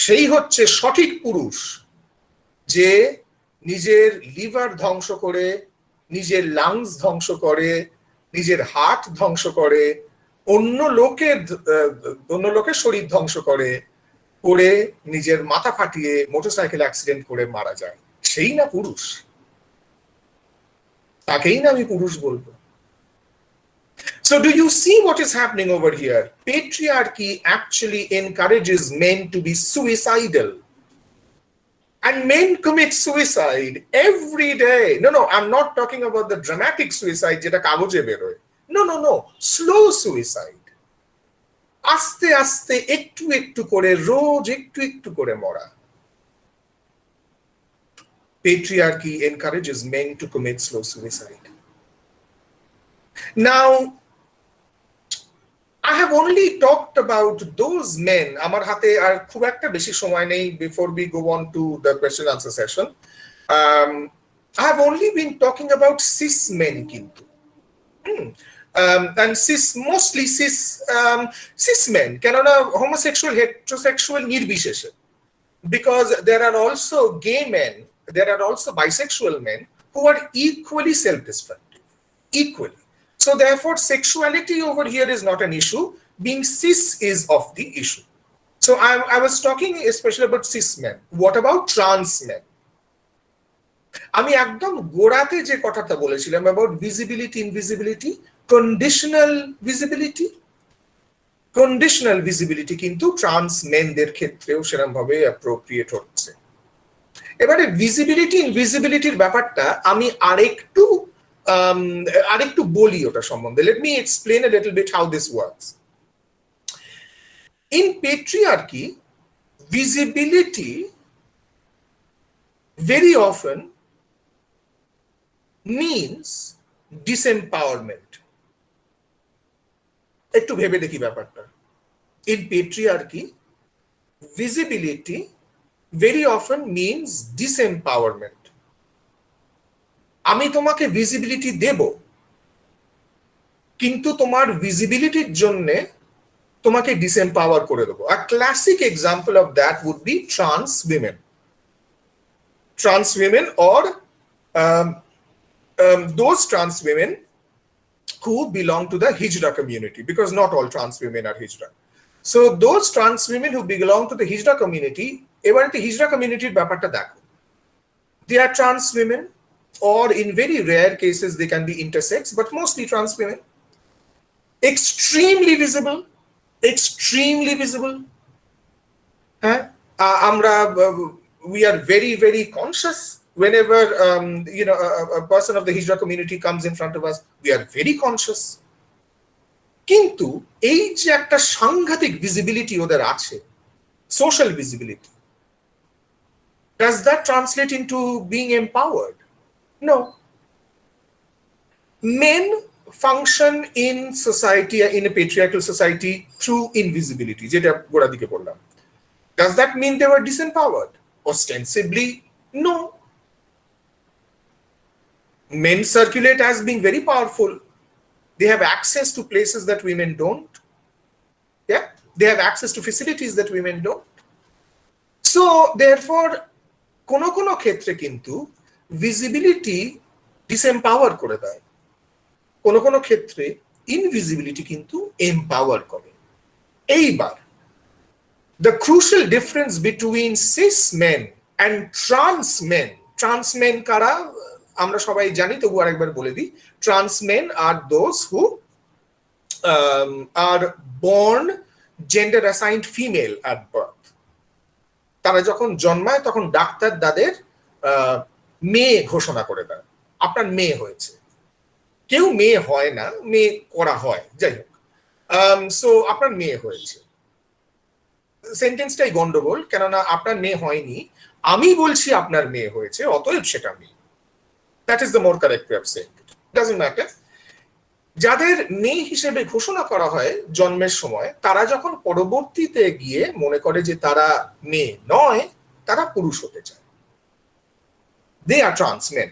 সেই হচ্ছে সঠিক পুরুষ, যে নিজের liver ধ্বংস করে, নিজের lungs ধ্বংস করে, নিজের হার্ট ধ্বংস করে, অন্য লোকের শরীর ধ্বংস করে, নিজের মাথা ফাটিয়ে মোটরসাইকেল অ্যাক্সিডেন্ট করে মারা যায়। সেই না পুরুষ, তাকেই না আমি পুরুষ বলবো। So do you see what is happening over here? Patriarchy actually encourages men to be suicidal. And men commit suicide every day. No, I'm not talking about the dramatic suicide যেটা কাগজে বেরোয়। No, slow suicide. আস্তে আস্তে একটু একটু করে, রোজ একটু একটু করে মরা। Patriarchy encourages men to commit slow suicide. Now, I have only talked about those men. আমার হাতে আর খুব একটা বেশি সময় নেই before we go on to the question answer session. I have only been talking about cis men কিন্তু. And mostly cis men, কেননা homosexual, heterosexual নির্বিশেষে, because there are also gay men, there are also bisexual men who are equally self-destructive, equally. So therefore sexuality over here is not an issue, being cis is of the issue. So I was talking especially about cis men. What about trans men? আমি একদম গোড়াতে যে কথাটা বলেছিলাম about visibility, invisibility, conditional visibility কিন্তু trans মেনদের ক্ষেত্রেও সেরকম ভাবে অ্যাপ্রোপ্রিয়েট হচ্ছে। এবারে ভিজিবিলিটি ইনভিজিবিলিটির ব্যাপারটা আমি আরেকটু বলি ওটা সম্বন্ধে। Let me explain a little bit how this works. In patriarchy, visibility very often means disempowerment. একটু ভেবে দেখি ব্যাপারটা। In patriarchy, visibility very often means disempowerment. আমি তোমাকে ভিজিবিলিটি দেব, কিন্তু তোমার ভিজিবিলিটির জন্য তোমাকে ডিসএম্পাওয়ার করে দেবো। A classic example of that would be trans women or those trans women who belong to the Hijra community, because not all trans women are Hijra. So those trans women who belong to the Hijra community, এবারে তো Hijra communityর ব্যাপারটা দেখো, they are trans women, or in very rare cases they can be intersex, but mostly trans women, extremely visible. We are very conscious whenever a person of the Hijra community comes in front of us. We are very conscious. কিন্তু এই যে একটা সাংঘাতিক visibility ওদের আছে, social visibility, does that translate into being empowered? No. Men function in society, in a patriarchal society, through invisibility, যেটা গোড়া দিকে বললাম। Does that mean they were disempowered? Ostensibly, no. Men circulate as being very powerful. They have access to places that women don't. Yeah, they have access to facilities that women don't. So therefore, কোনো ক্ষেত্রে কিন্তু visibility ডিসএম্পাওয়ার করে দেয়, কোনো কোনো ক্ষেত্রে invisibility কিন্তু empower করে। এইবার the crucial difference between cis men and trans men, trans men কারা আমরা সবাই জানি, তবু আরেকবার বলে দিই, trans men are those who are born gender assigned female at birth। তারা যখন জন্মায় তখন ডাক্তার তাদের মেয়ে ঘোষণা করে দেয়, আপনার মেয়ে হয়েছে। কেউ মেয়ে হয় না, মেয়ে করা হয়, যাই হোক। সো আপনার মেয়ে হয়েছে, সেন্টেন্সটাই গন্ডগোল, কেননা আপনার মেয়ে হয়নি, আমি বলছি আপনার মেয়ে হয়েছে, অতএব সেটা মেয়ে। That is the more correct way of saying it, doesn't matter. যাদের মেয়ে হিসেবে ঘোষণা করা হয় জন্মের সময়, তারা যখন পরবর্তীতে গিয়ে মনে করে যে তারা মেয়ে নয়, তারা পুরুষ হতে চায়, দে আর ট্রান্স মেন।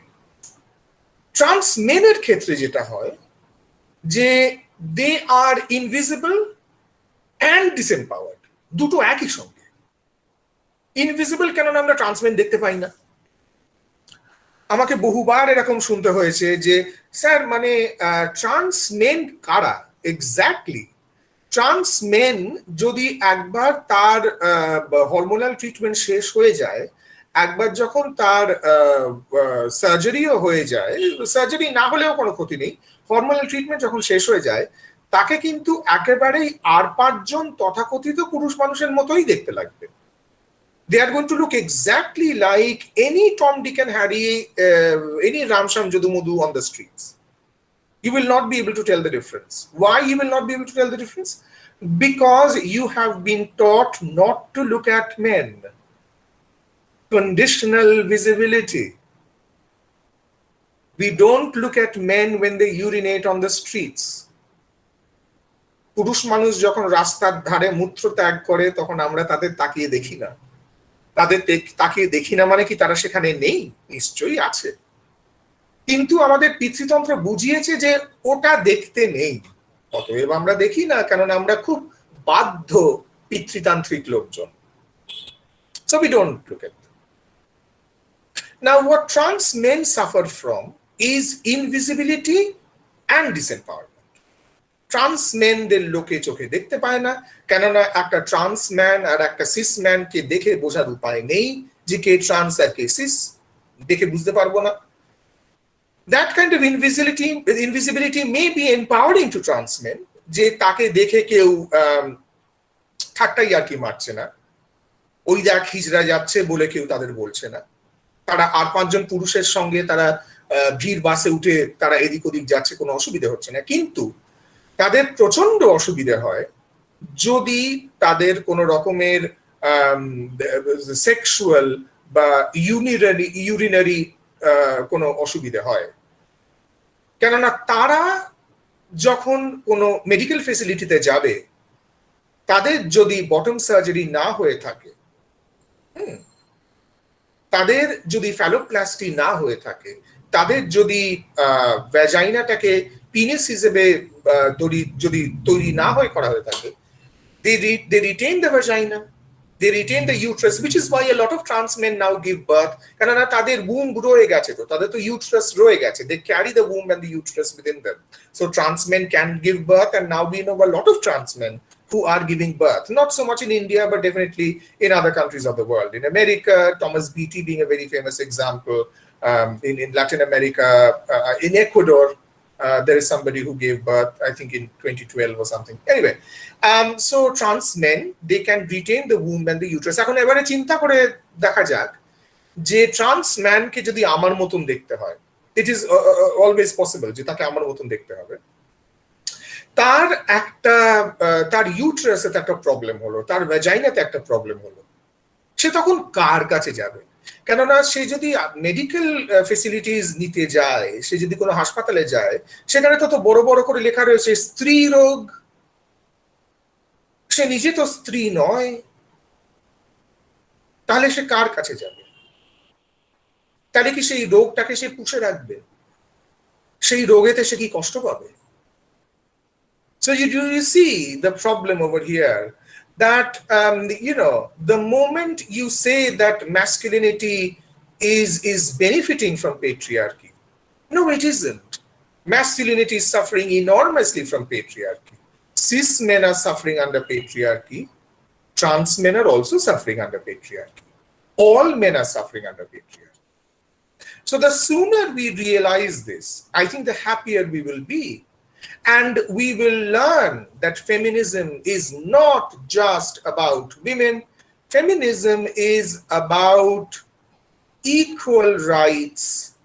ট্রান্স মেনের ক্ষেত্রে যেটা হয় যে দে আর ইনভিজিবল অ্যান্ড ডিসএম্পাওয়ার্ড, দুটো একই সঙ্গে। ইনভিজিবল কেননা আমরা ট্রান্সমেন দেখতে পাই না। আমাকে বহুবার এরকম শুনতে হয়েছে যে স্যার মানে ট্রান্সমেন কারা এক্স্যাক্টলি? ট্রান্সমেন যদি একবার তার হরমোনাল ট্রিটমেন্ট শেষ হয়ে যায়, একবার যখন তার সার্জারিও হয়ে যায়, সার্জারি না হলেও কোনো ক্ষতি নেই, হরমোনাল ট্রিটমেন্ট যখন শেষ হয়ে যায়, তাকে কিন্তু একেবারেই আর 5 জন তথাকথিত পুরুষ মানুষের মতোই দেখতে লাগবে। They are going to look exactly like any Tom, Dick and Harry, any Ramsham Jadumudu on the streets. You will not be able to tell the difference. Why you will not be able to tell the difference? Because you have been taught not to look at men. Conditional visibility. We don't look at men when they urinate on the streets. পুরুষ মানুষ যখন রাস্তার ধারে মূত্র ত্যাগ করে তখন আমরা তাদের তাকিয়ে দেখি না। তাদের তাকিয়ে দেখি না মানে কি তারা সেখানে নেই? নিশ্চয়ই আছে, কিন্তু আমাদের পিতৃতন্ত্র বুঝিয়েছে যে ওটা দেখতে নেই, অতএব আমরা দেখি না, কেননা আমরা খুব বাধ্য পিতৃতান্ত্রিক লোকজন। So we don't look at them. Now what trans men suffer from is invisibility and disempowerment. Trans মেনদের লোকে চোখে দেখতে পায় না, কেননা একটা ট্রান্স ম্যান আর একটা সিস ম্যানকে দেখে বোঝার উপায় নেই যে কে ট্রান্স আর কে সিস, দেখে বুঝতে পারবো না। That kind of invisibility may be empowering to trans men, যে তাকে দেখে কেউ ঠাট্টাই আর কি মারছে না, ওই দেখ হিজড়া যাচ্ছে বলে কেউ তাদের বলছে না, তারা আর 5 জন পুরুষের সঙ্গে তারা ভিড় বাসে উঠে তারা এদিক ওদিক যাচ্ছে, কোনো অসুবিধা হচ্ছে না। কিন্তু তাদের প্রচন্ড অসুবিধা হয় যদি তাদের কোনো রকমের সেক্সুয়াল বা ইউরিনারি কোনো অসুবিধা হয়, কেননা তারা যখন কোনো মেডিকেল ফেসিলিটিতে যাবে, তাদের যদি বটম সার্জারি না হয়ে থাকে, তাদের যদি ফ্যালোপ্লাস্টি না হয়ে থাকে, তাদের যদি ভ্যাজাইনাটাকে পিনিস হিসেবে যদি তৈরি না হয়ে করা হয়ে থাকে, they retain the vagina, they retain the uterus, which is why a lot of trans men now give birth, কেননা তাদের womb রয়ে গেছে, তো তাদের তো uterus রয়ে গেছে, they carry the womb and the uterus within them, so trans men can give birth, and now we know a lot of trans men who are giving birth, not so much in India but definitely in other countries of the world. In America, Thomas Beatty being a very famous example, in Latin America, in Ecuador, there is somebody who gave birth, I think in 2012 or something. Anyway, so trans men, they can retain the womb and the uterus. এখন এবারে চিন্তা করে দেখা যাক যে trans ম্যানকে যদি আমার মতন দেখতে হয়, it is always possible যে তাকে আমার মতন দেখতে হবে, তার একটা তার ইউট্রাসে একটা প্রবলেম হলো, তার ভ্যাজাইনাতে একটা প্রবলেম হলো, সে তখন কার কাছে যাবে? কেননা সে যদি মেডিকেল ফেসিলিটিস নিতে যায়, সে যদি কোনো হাসপাতালে যায়, সেখানে তো বড় বড় করে লেখা রয়েছে স্ত্রী রোগ, সে নিজে তো স্ত্রী নয়, তাহলে সে কার কাছে যাবে? তাহলে কি সেই রোগটাকে সে পুষে রাখবে? সেই রোগেতে সে কি কষ্ট পাবে? So you see the problem over here, that the moment you say that masculinity is benefiting from patriarchy, No, it isn't. Masculinity is suffering enormously from patriarchy. Cis men are suffering under patriarchy. Trans men are also suffering under patriarchy. All men are suffering under patriarchy. So the sooner we realize this, I think the happier we will be. And we will learn that feminism is not just about women. Feminism is about equal rights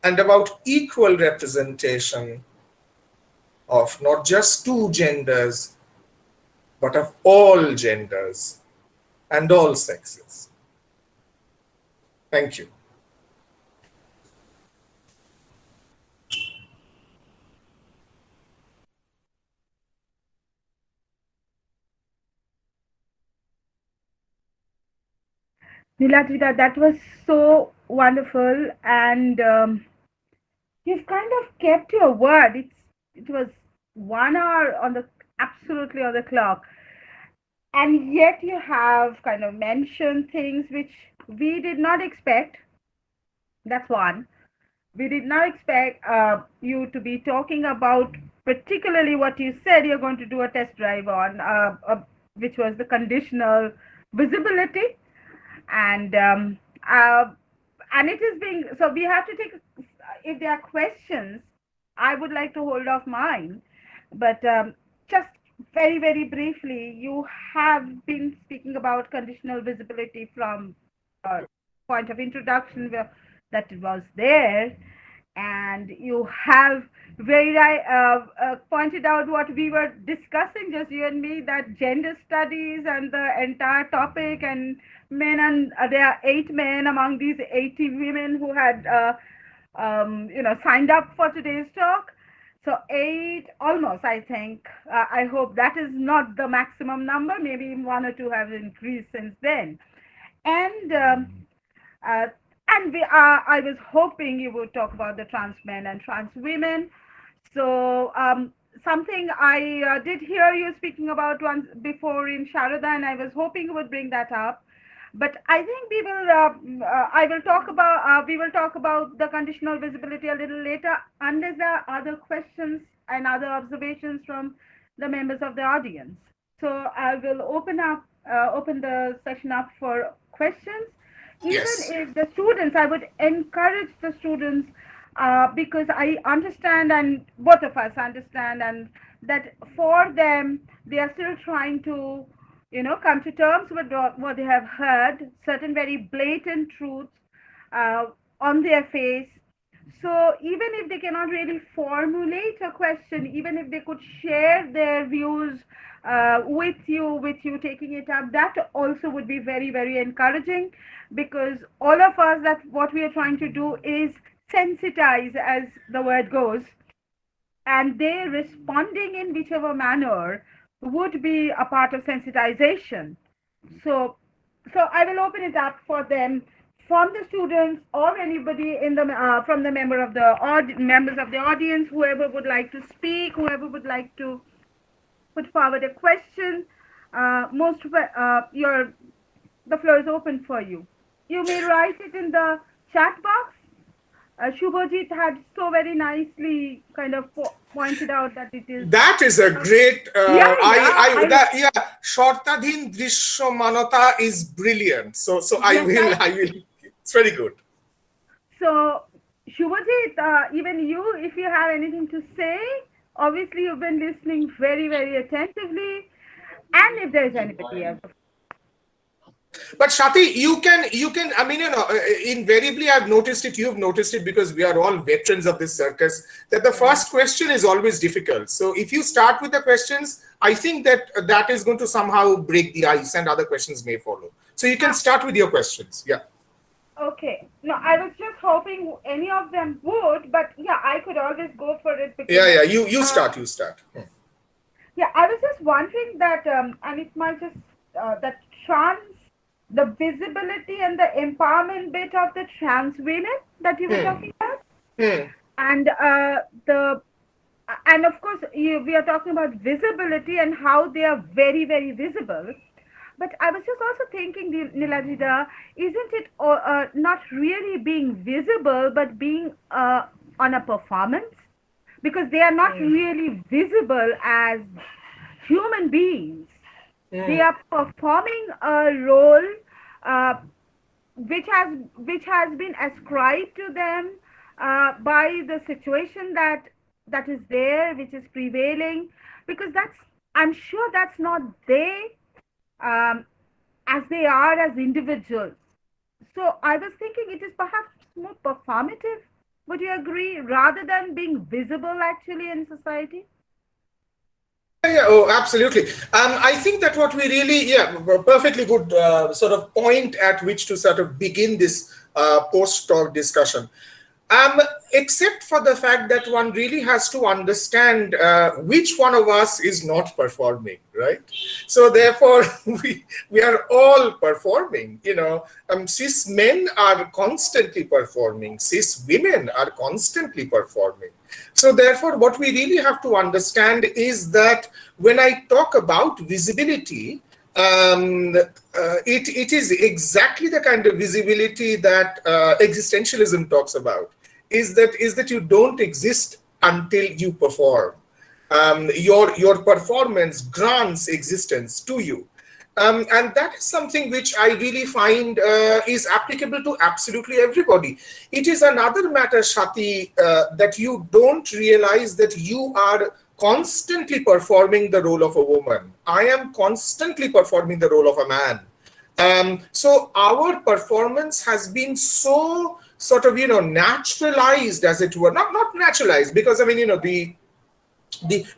and about equal representation of not just two genders, but of all genders and all sexes. Thank you. Niladri, that was so wonderful, and you've kind of kept your word. It was 1 hour on the absolutely on the clock, and yet you have kind of mentioned things which we did not expect. That's one. We did not expect you to be talking about particularly what you said you're going to do a test drive on, which was the conditional visibility, and uh, and it is being so we have to take, if there are questions, I would like to hold off mine, but just very briefly, you have been speaking about conditional visibility from uh, point of introduction where that was there, and you have very right, pointed out what we were discussing, just you and me, that gender studies and the entire topic, and men, and there are 8 men among these 80 women who had signed up for today's talk. So 8 almost, I think. I hope that is not the maximum number. Maybe 1 or 2 have increased since then. And uh, I was hoping you would talk about the trans men and trans women. So something I did hear you speaking about once before in Sharada, and I was hoping you would bring that up. But I think we will. I will talk about. We will talk about the conditional visibility a little later, unless there are other questions and other observations from the members of the audience. So I will open the session up for questions. Even Yes. if the students, I would encourage the students, because I understand, and both of us understand, and that for them, they are still trying to, come to terms with what they have heard, certain very blatant truths uh, on their face. So even if they cannot really formulate a question, even if they could share their views with you taking it up, that also would be very encouraging, because all of us, that what we are trying to do is sensitize, as the word goes, and they responding in whichever manner would be a part of sensitization. So, so I will open it up for them, from the students or anybody in the from the members of the audience, whoever would like to speak, whoever would like to put forward a question. Most of your The floor is open for you. You may write it in the chat box. Shubhajit had so very nicely kind of pointed out that it is. That is a great. Yeah. Yeah. Shortadhin Drishyamanata is brilliant. So Yes, I will. It's very good. so, Shubhajit, even you, if you have anything to say, obviously you've been listening very attentively. And if there is anybody else. But Shati, you can. I mean, invariably, I've noticed it. You've noticed it because we are all veterans of this circus. That the Yeah. first question is always difficult. So if you start with the questions, I think that that is going to somehow break the ice, and other questions may follow. So you can Ah, start with your questions. Yeah. okay. No, I was just hoping any of them would, but yeah, I could always go for it because, Yeah. You uh, start. You start. yeah, I was just wondering that, and it might just, that the visibility and the empowerment bit of the trans women that you were Hmm. talking about, Hmm. and the and of course we are talking about visibility and how they are very visible. But I was just also thinking, Niladri, isn't it not really being visible, but being on a performance, because they are not really visible as human beings. They are performing a role uh, which has been ascribed to them by the situation that is there, which is prevailing. Because I'm sure that's not they, um, as they are as individuals. So I was thinking it is perhaps more performative. Would you agree? Rather than being visible actually in society? Yeah, oh, absolutely. I think that what we really, yeah, perfectly good sort of point at which to sort of begin this post-talk discussion. Um, Except for the fact that one really has to understand which one of us is not performing, right? So therefore, we are all performing. Cis men are constantly performing. Cis women are constantly performing. So therefore, what we really have to understand is that when I talk about visibility, it is exactly the kind of visibility that existentialism talks about. Is that you don't exist until you perform. Your performance grants existence to you. And that is something which I really find is applicable to absolutely everybody. It is another matter, Shati, that you don't realize that you are constantly performing the role of a woman. I am constantly performing the role of a man. So our performance has been so sort of naturalized, as it were. Not naturalized, because I mean the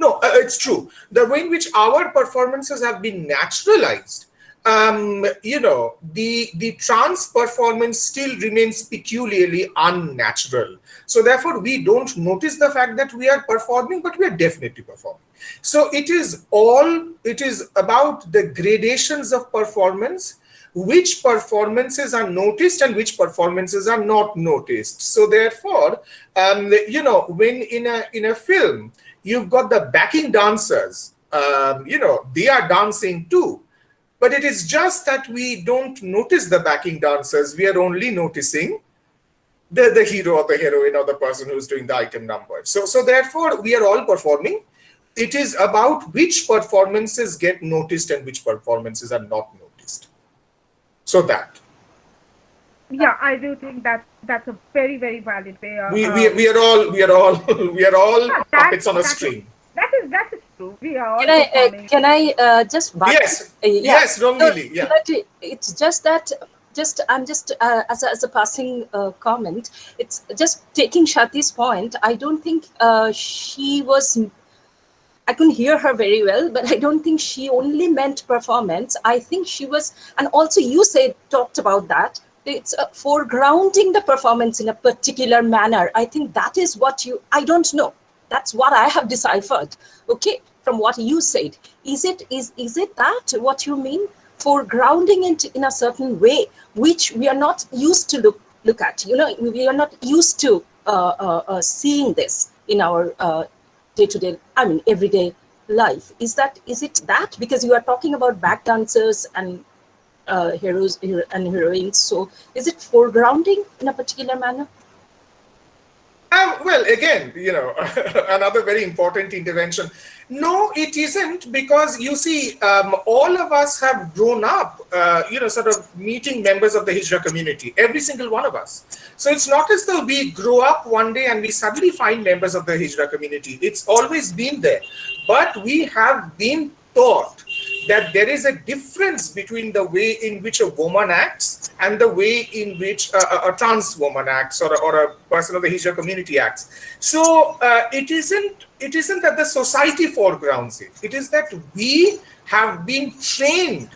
no it's true, the way in which our performances have been naturalized. The trans performance still remains peculiarly unnatural. So therefore we don't notice the fact that we are performing, but we are definitely performing. So it is about the gradations of performance, which performances are noticed and which performances are not noticed. So therefore, when in a film you've got the backing dancers, they are dancing too, but it is just that we don't notice the backing dancers. We are only noticing the hero or the heroine or the person who's doing the item number. So therefore we are all performing. It is about which performances get noticed and which performances are not noticed. So that Yeah, I do think that's a very, very valid way. we are all we are all Yeah, puppets on a string. that is true. We are all Can I performing. just butt? Yes, Yeah. yes, So Rongili, yeah. it's just that I'm just as a passing comment. It's just taking Shati's point. I don't think she was. I couldn't hear her very well, but I don't think she only meant performance. I think she was, and also you talked about that. It's foregrounding the performance in a particular manner. I think that is what I don't know. That's what I have deciphered. Okay, from what you said, is it that what you mean? Foregrounding it in a certain way, which we are not used to look at. We are not used to seeing this in our day-to-day, I mean, everyday life. Is it that? Because you are talking about back dancers and heroes and heroines. So is it foregrounding in a particular manner? Well, again, another very important intervention. No, it isn't, because you see, all of us have grown up, sort of meeting members of the Hijra community, every single one of us. So it's not as though we grow up one day and we suddenly find members of the Hijra community. It's always been there. But we have been taught that there is a difference between the way in which a woman acts and the way in which a trans woman acts, or a person of the Hijra community acts. So it isn't that the society foregrounds it. It is that we have been trained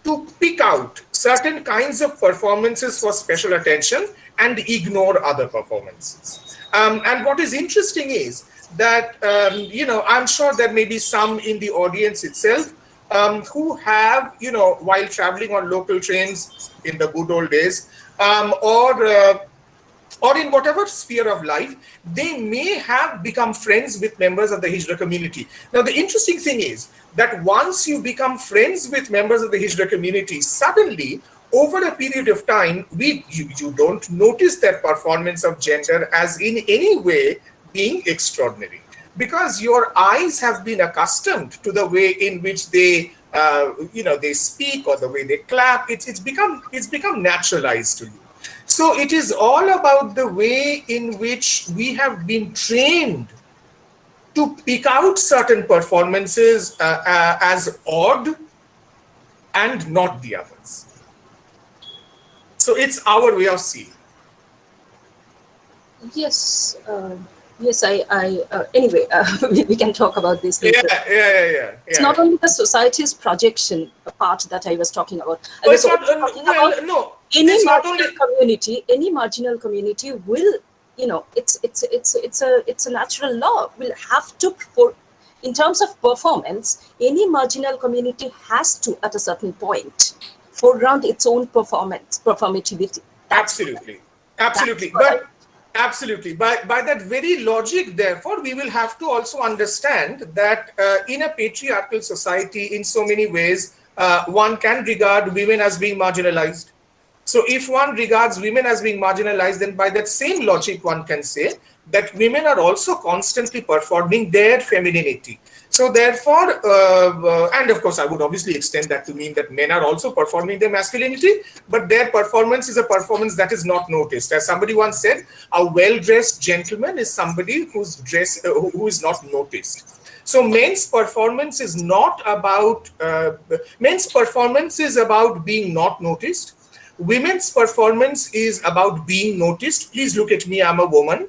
to pick out certain kinds of performances for special attention and ignore other performances. And what is interesting is that, I'm sure there may be some in the audience itself who have, while traveling on local trains in the good old days, or in whatever sphere of life, they may have become friends with members of the Hijra community. Now, the interesting thing is that once you become friends with members of the Hijra community, suddenly over a period of time, you don't notice that performance of gender as in any way being extraordinary, because your eyes have been accustomed to the way in which they they speak, or the way they clap. It's become naturalized to you. So it is all about the way in which we have been trained to pick out certain performances as odd and not the others. So it's our way of seeing. Yes, yes. Anyway, we can talk about this Yeah, later. yeah. It's not only the society's projection part that I was talking about. I Oh, was it's not. also talking Well, about no, any it's not only. any marginal community will, it's a natural law. Will have to, for in terms of performance, any marginal community has to, at a certain point, foreground its own performativity. Absolutely, That's absolutely. what I. But absolutely, by that very logic, therefore, we will have to also understand that in a patriarchal society, in so many ways, one can regard women as being marginalized. So if one regards women as being marginalized, then by that same logic, one can say that women are also constantly performing their femininity. So therefore, and of course, I would obviously extend that to mean that men are also performing their masculinity, but their performance is a performance that is not noticed. As somebody once said, a well-dressed gentleman is somebody whose dress who is not noticed. So men's performance is about being not noticed. Women's performance is about being noticed. Please look at me, I'm a woman.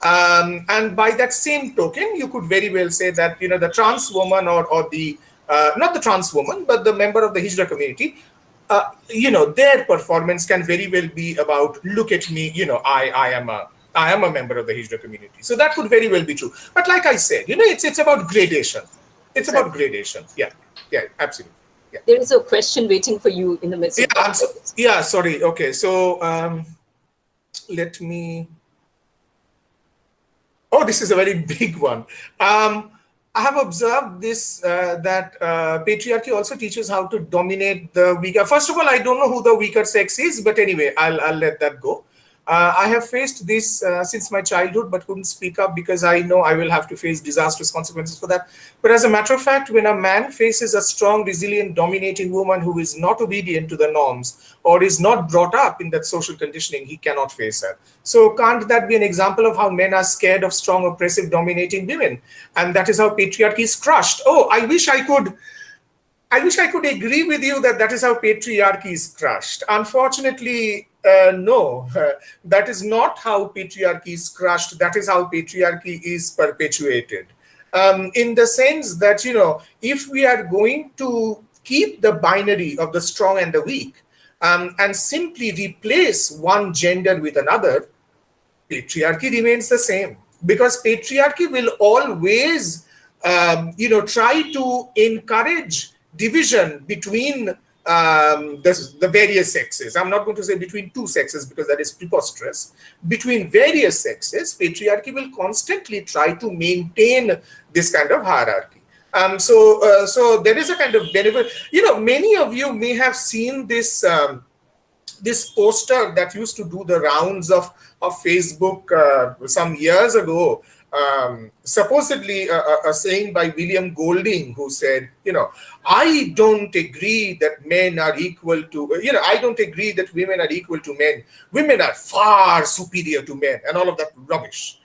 And by that same token, you could very well say that, the trans woman, or the, not the trans woman, but the member of the Hijra community, their performance can very well be about, look at me, I am a member of the Hijra community. So that could very well be true. But like I said, it's about gradation. It's about Exactly. gradation. Yeah, absolutely. Yeah. There is a question waiting for you in the midst Yeah, of that. sorry. Okay, so let me. Oh, this is a very big one. I have observed this that patriarchy also teaches how to dominate the weaker. First of all, I don't know who the weaker sex is, but anyway, I'll let that go. I have faced this since my childhood, but couldn't speak up because I know I will have to face disastrous consequences for that. But as a matter of fact, when a man faces a strong, resilient, dominating woman who is not obedient to the norms or is not brought up in that social conditioning, he cannot face her. So can't that be an example of how men are scared of strong, oppressive, dominating women? And that is how patriarchy is crushed. Oh, I wish I could agree with you that that is how patriarchy is crushed. Unfortunately, no, that is not how patriarchy is crushed. That is how patriarchy is perpetuated. In the sense that, if we are going to keep the binary of the strong and the weak, and simply replace one gender with another, patriarchy remains the same, because patriarchy will always try to encourage division between the various sexes. I'm not going to say between two sexes because that is preposterous. Between various sexes, patriarchy will constantly try to maintain this kind of hierarchy. So there is a kind of benefit. Many of you may have seen this poster that used to do the rounds of Facebook some years ago, supposedly a saying by William Golding, who said, I don't agree that men are equal to, I don't agree that women are equal to men. Women are far superior to men, and all of that rubbish.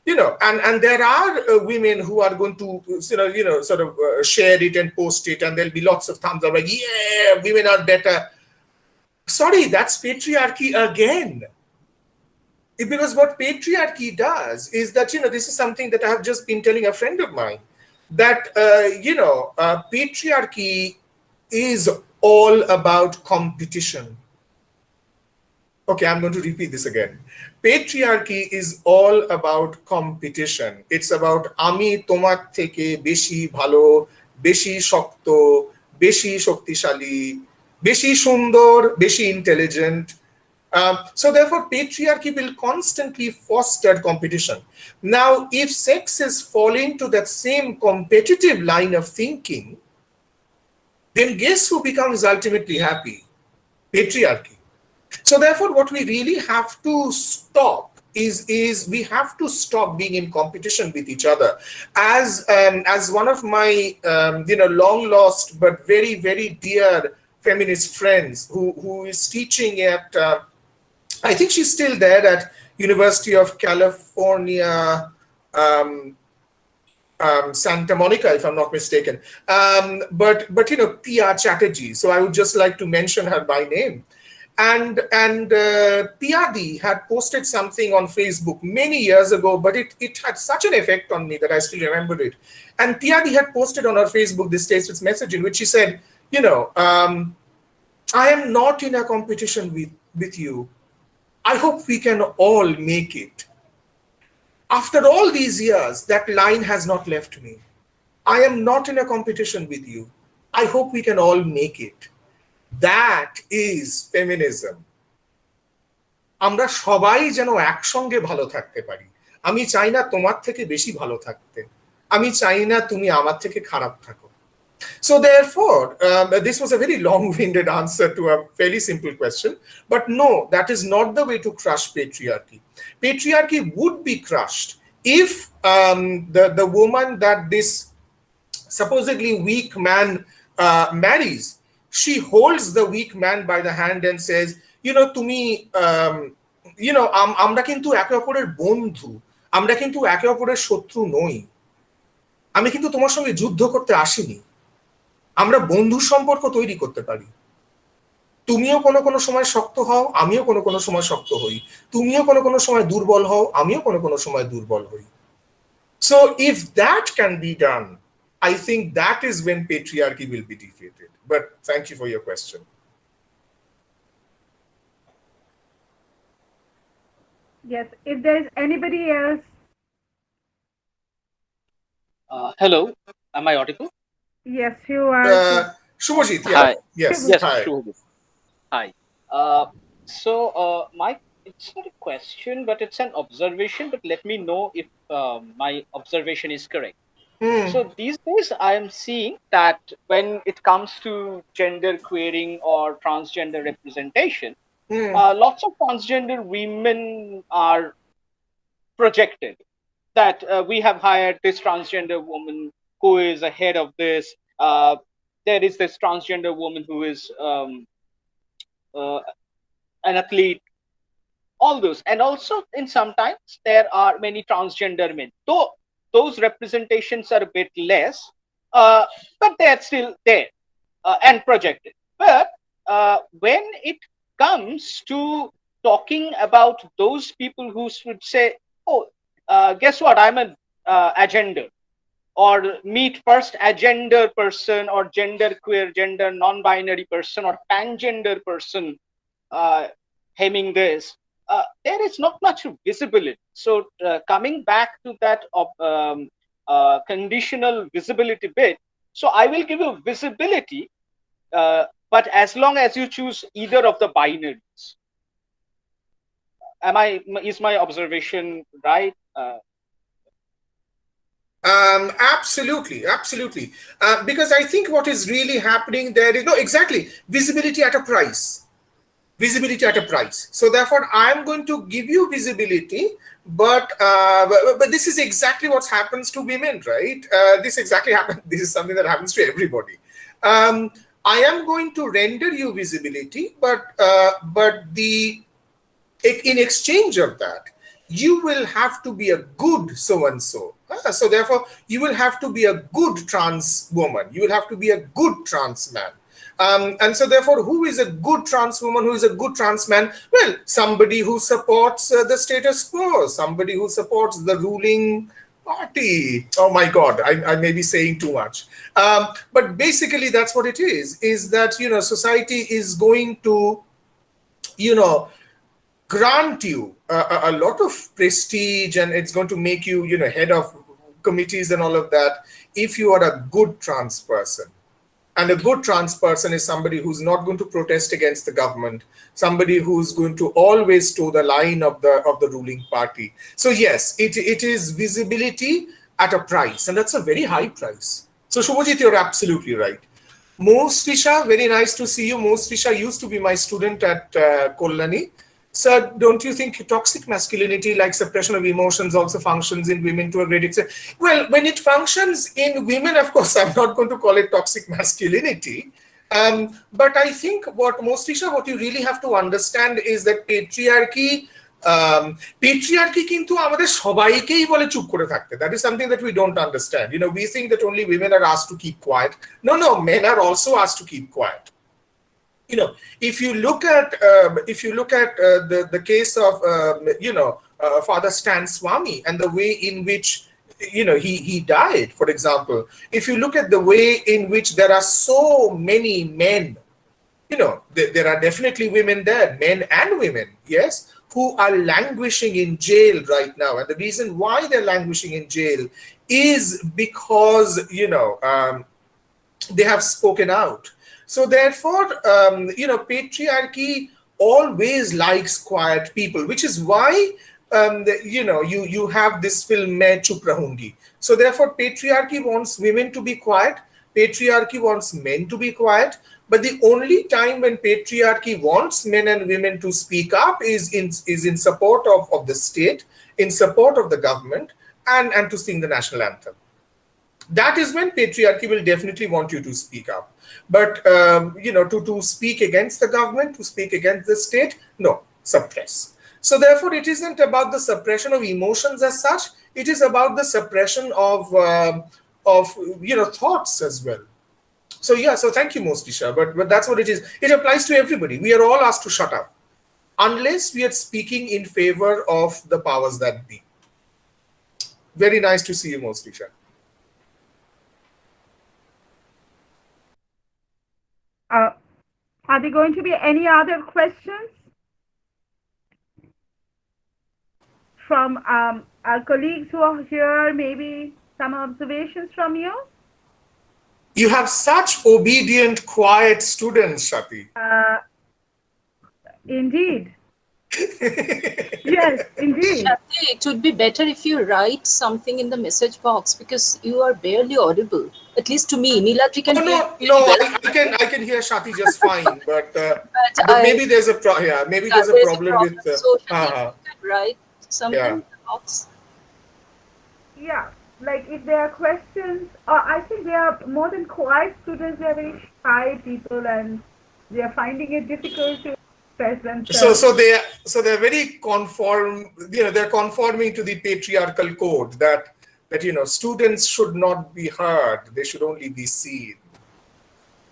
And there are women who are going to, sort of share it and post it, and there'll be lots of thumbs up, like, yeah, women are better. Sorry, that's patriarchy again. Because what patriarchy does is that, this is something that I have just been telling a friend of mine, that, patriarchy is all about competition. Okay, I'm going to repeat this again. Patriarchy is all about competition. It's about আমি তোমার থেকে বেশি ভালো, বেশি শক্ত, বেশি শক্তিশালী, বেশি সুন্দর, বেশি intelligent. So therefore, patriarchy will constantly foster competition. Now, if sexes fall into that same competitive line of thinking, then guess who becomes ultimately happy? patriarchy. So therefore, what we really have to stop is we have to stop being in competition with each other. As one of my long lost but very dear feminist friends who is teaching at I think she's still there at University of California. Santa Monica, if I'm not mistaken. But Pia Chatterjee. So I would just like to mention her by name. And Piyadi had posted something on Facebook many years ago, but it had such an effect on me that I still remember it. And Piyadi had posted on her Facebook this status message in which she said, I am not in a competition with you. I hope we can all make it. After all these years, that line has not left me. I am not in a competition with you. I hope we can all make it. That is feminism. আমরা সবাই যেন একসঙ্গে ভালো থাকতে পারি। আমি চাই না তোমার থেকে বেশি ভালো থাকতে। আমি চাই না তুমি আমার থেকে খারাপ থাকো। So therefore, this was a very long-winded answer to a fairly simple question. But no, that is not the way to crush patriarchy. Patriarchy would be crushed if the woman that this supposedly weak man marries, she holds the weak man by the hand and says, তুমি আমরা কিন্তু একে অপরের বন্ধু, আমরা কিন্তু একে অপরের শত্রু নই, আমি কিন্তু তোমার সঙ্গে যুদ্ধ করতে আসিনি, আমরা বন্ধু সম্পর্ক তৈরি করতে পারি। তুমিও কোনো সময় শক্ত হও, আমিও কোনো সময় শক্ত হই, তুমিও কোনো সময় দুর্বল হও, আমিও কোনো সময় দুর্বল হই। So if that can be done, I think that is when patriarchy will be defeated. But thank you for your question. Yes, if there is anybody else. Hello, am I audible? Yes, you are. Shubhajit, yeah. Hi. Yes, Yes, hi. Shubhajit. Hi. So, it's not a question, but it's an observation. But let me know if my observation is correct. So these days, I am seeing that when it comes to gender queering or transgender representation, lots of transgender women are projected. That we have hired this transgender woman who is ahead of this. There is this transgender woman who is an athlete. All those, and also in sometimes there are many transgender men. Though those representations are a bit less, but they are still there and projected. But when it comes to talking about those people who should say, "Oh, guess what? I'm an agender," or meet first agender person, or gender queer, gender non-binary person, or pangender person, hemming this. There is not much visibility. So coming back to that conditional visibility bit, so I will give you visibility, but as long as you choose either of the binaries. Is my observation right? Absolutely. Because I think what is really happening there is exactly visibility at a price. Visibility at a price. So therefore, I am going to give you visibility, but this is exactly what happens to women, right? This exactly happens. This is something that happens to everybody. I am going to render you visibility, but in exchange of that, you will have to be a good so and so. So therefore, you will have to be a good trans woman. You will have to be a good trans man. And so therefore, who is a good trans woman? Who is a good trans man? Well, somebody who supports the status quo, somebody who supports the ruling party. Oh my God, I may be saying too much. But basically, that's what it is that, society is going to, grant you a lot of prestige, and it's going to make you, head of committees and all of that, if you are a good trans person. And a good trans person is somebody who's not going to protest against the government, somebody who's going to always toe the line of the ruling party. So yes, it is visibility at a price, and that's a very high price. So Shubhajit, you're absolutely right. Mostisha, very nice to see you. Mostisha used to be my student at Kollani. Sir, don't you think toxic masculinity, like suppression of emotions, also functions in women to a great extent? Well, when it functions in women, of course, I'm not going to call it toxic masculinity. But I think what Mostisha, what you really have to understand is that patriarchy patriarchy কিন্তু আমাদের সবাইকেই বলে চুপ করে থাকতে. That is something that we don't understand. You know, we think that only women are asked to keep quiet. No, men are also asked to keep quiet. You know, if you look at the case of Father Stan Swami and the way in which he died, for example, if you look at the way in which there are so many men, there are definitely women there, men and women, yes, who are languishing in jail right now. And the reason why they're languishing in jail is because they have spoken out. So therefore, patriarchy always likes quiet people, which is why you have this film Main Chup Rahungi. So therefore, patriarchy wants women to be quiet. Patriarchy wants men to be quiet. But the only time when patriarchy wants men and women to speak up is in support of the state, in support of the government, and to sing the national anthem. That is when patriarchy will definitely want you to speak up. But to speak against the government, to speak against the state, no, suppress. So therefore, it isn't about the suppression of emotions as such. It is about the suppression of thoughts as well. So yeah, so thank you, Mostisha. But that's what it is. It applies to everybody. We are all asked to shut up, unless we are speaking in favor of the powers that be. Very nice to see you, Mostisha. Are there going to be any other questions from our colleagues who are here? Maybe some observations from you? You have such obedient, quiet students, Shati. Indeed. Yes, indeed. Shati, it would be better if you write something in the message box, because you are barely audible. At least to me. Niladri can hear. No, I can hear Shati just fine, but maybe there's a there's a problem with. So Shati, you can write something in the box. Yeah. Like if there are questions, I think they are more than quiet students. They are very shy people, and they are finding it difficult to express themselves. So they're very they're conforming to the patriarchal code that students should not be heard; they should only be seen.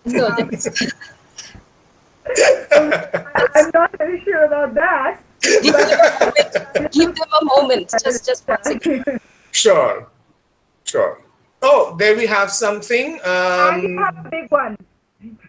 No, I'm not very sure about that. Give them a moment. Just one second. Sure. Oh, there we have something. I have a big one.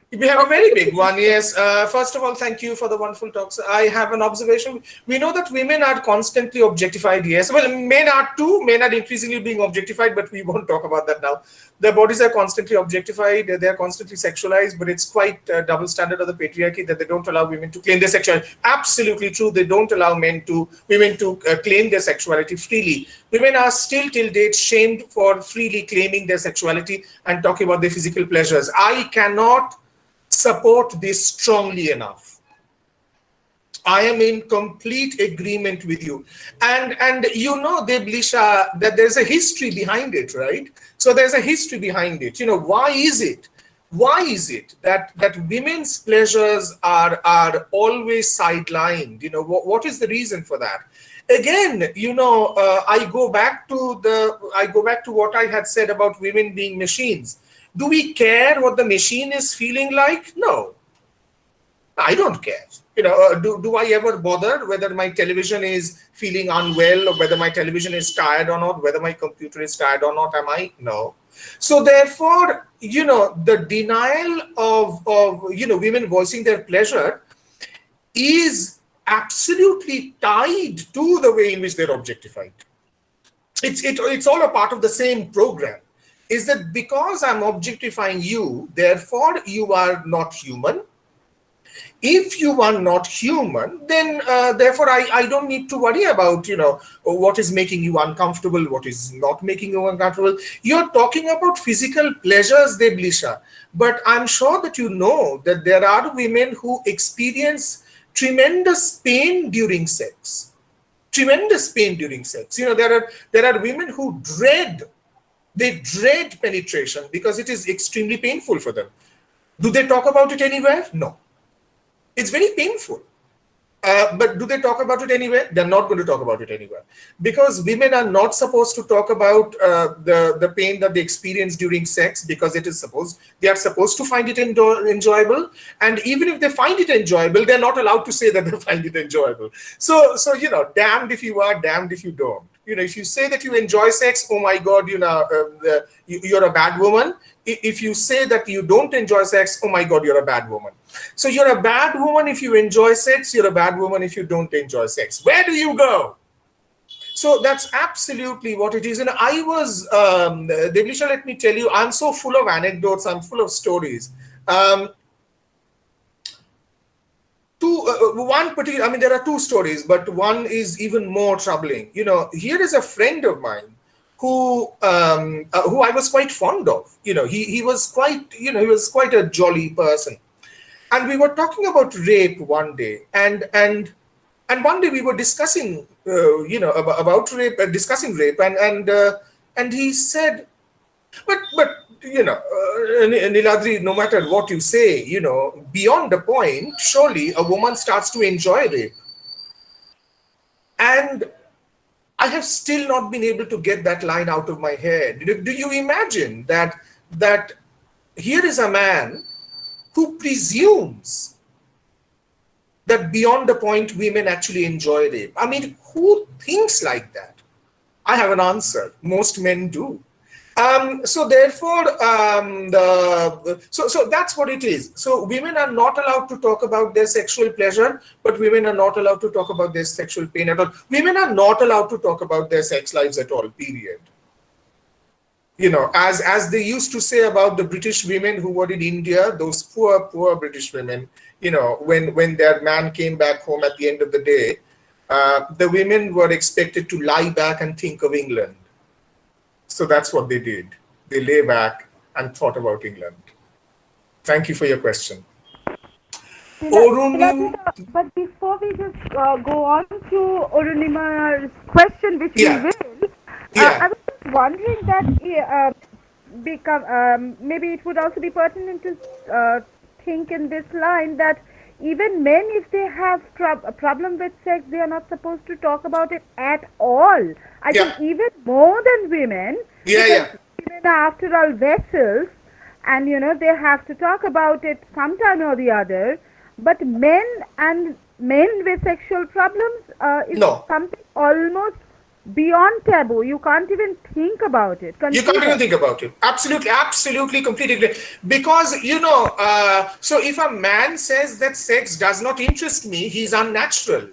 We have a very big one, yes. First of all, thank you for the wonderful talks. I have an observation. We know that women are constantly objectified, yes. Well, men are too. Men are increasingly being objectified, but we won't talk about that now. Their bodies are constantly objectified. They are constantly sexualized, but it's quite a double standard of the patriarchy that they don't allow women to claim their sexuality. Absolutely true. They don't allow women to claim their sexuality freely. Women are still till date shamed for freely claiming their sexuality and talking about their physical pleasures. I cannot support this strongly enough. I am in complete agreement with you. And Deblisha, that there's a history behind it, right? So there's a history behind it. Why is it that women's pleasures are always sidelined? What is the reason for that? Again, I go back to what I had said about women being machines. Do we care what the machine is feeling like? No, I don't care. Do I ever bother whether my television is feeling unwell, or whether my television is tired or not, whether my computer is tired or not? Am I? No. So therefore, the denial of women voicing their pleasure is absolutely tied to the way in which they're objectified. It's all a part of the same program. Is that because I'm objectifying you, therefore you are not human? If you are not human, then therefore I don't need to worry about, what is making you uncomfortable, what is not making you uncomfortable. You're talking about physical pleasures, Deblisha, but I'm sure that you know that there are women who experience tremendous pain during sex. Tremendous pain during sex. There are women who dread penetration because it is extremely painful for them. Do they talk about it anywhere? No. It's very painful. But do they talk about it anywhere? They're not going to talk about it anywhere. Because women are not supposed to talk about the pain that they experience during sex, because they are supposed to find it enjoyable. And even if they find it enjoyable, they're not allowed to say that they find it enjoyable. So damned if you are, damned if you don't. If you say that you enjoy sex, oh my God, you're a bad woman. If you say that you don't enjoy sex, oh my God, you're a bad woman. So you're a bad woman if you enjoy sex, you're a bad woman if you don't enjoy sex. Where do you go? So that's absolutely what it is. And I was, Deblisha, let me tell you, I'm so full of anecdotes, I'm full of stories. There are two stories, but one is even more troubling. Here is a friend of mine who I was quite fond of. He was quite a jolly person. And we were talking about rape one day, and one day we were discussing, about rape, discussing rape, and he said, but Niladri, no matter what you say, beyond the point, surely a woman starts to enjoy rape. And I have still not been able to get that line out of my head. Do you imagine that here is a man who presumes that beyond the point women actually enjoy rape? I mean, who thinks like that? I have an answer. Most men do. So therefore, so that's what it is. So women are not allowed to talk about their sexual pleasure, but women are not allowed to talk about their sexual pain at all. Women are not allowed to talk about their sex lives at all, period. As they used to say about the British women who were in India, those poor British women, when their man came back home at the end of the day, the women were expected to lie back and think of England. So that's what they did. They lay back and thought about England. Thank you for your question. But before we just go on to Arunima's question, which we will, I was just wondering that maybe it would also be pertinent to think in this line that even men, if they have a problem with sex, they are not supposed to talk about it at all. I think even more than women, because women are after all vessels, and they have to talk about it sometime or the other. But men with sexual problems is something almost beyond taboo. You can't even think about it. You can't even think about it. Absolutely, completely agree. Because, so if a man says that sex does not interest me, he's unnatural.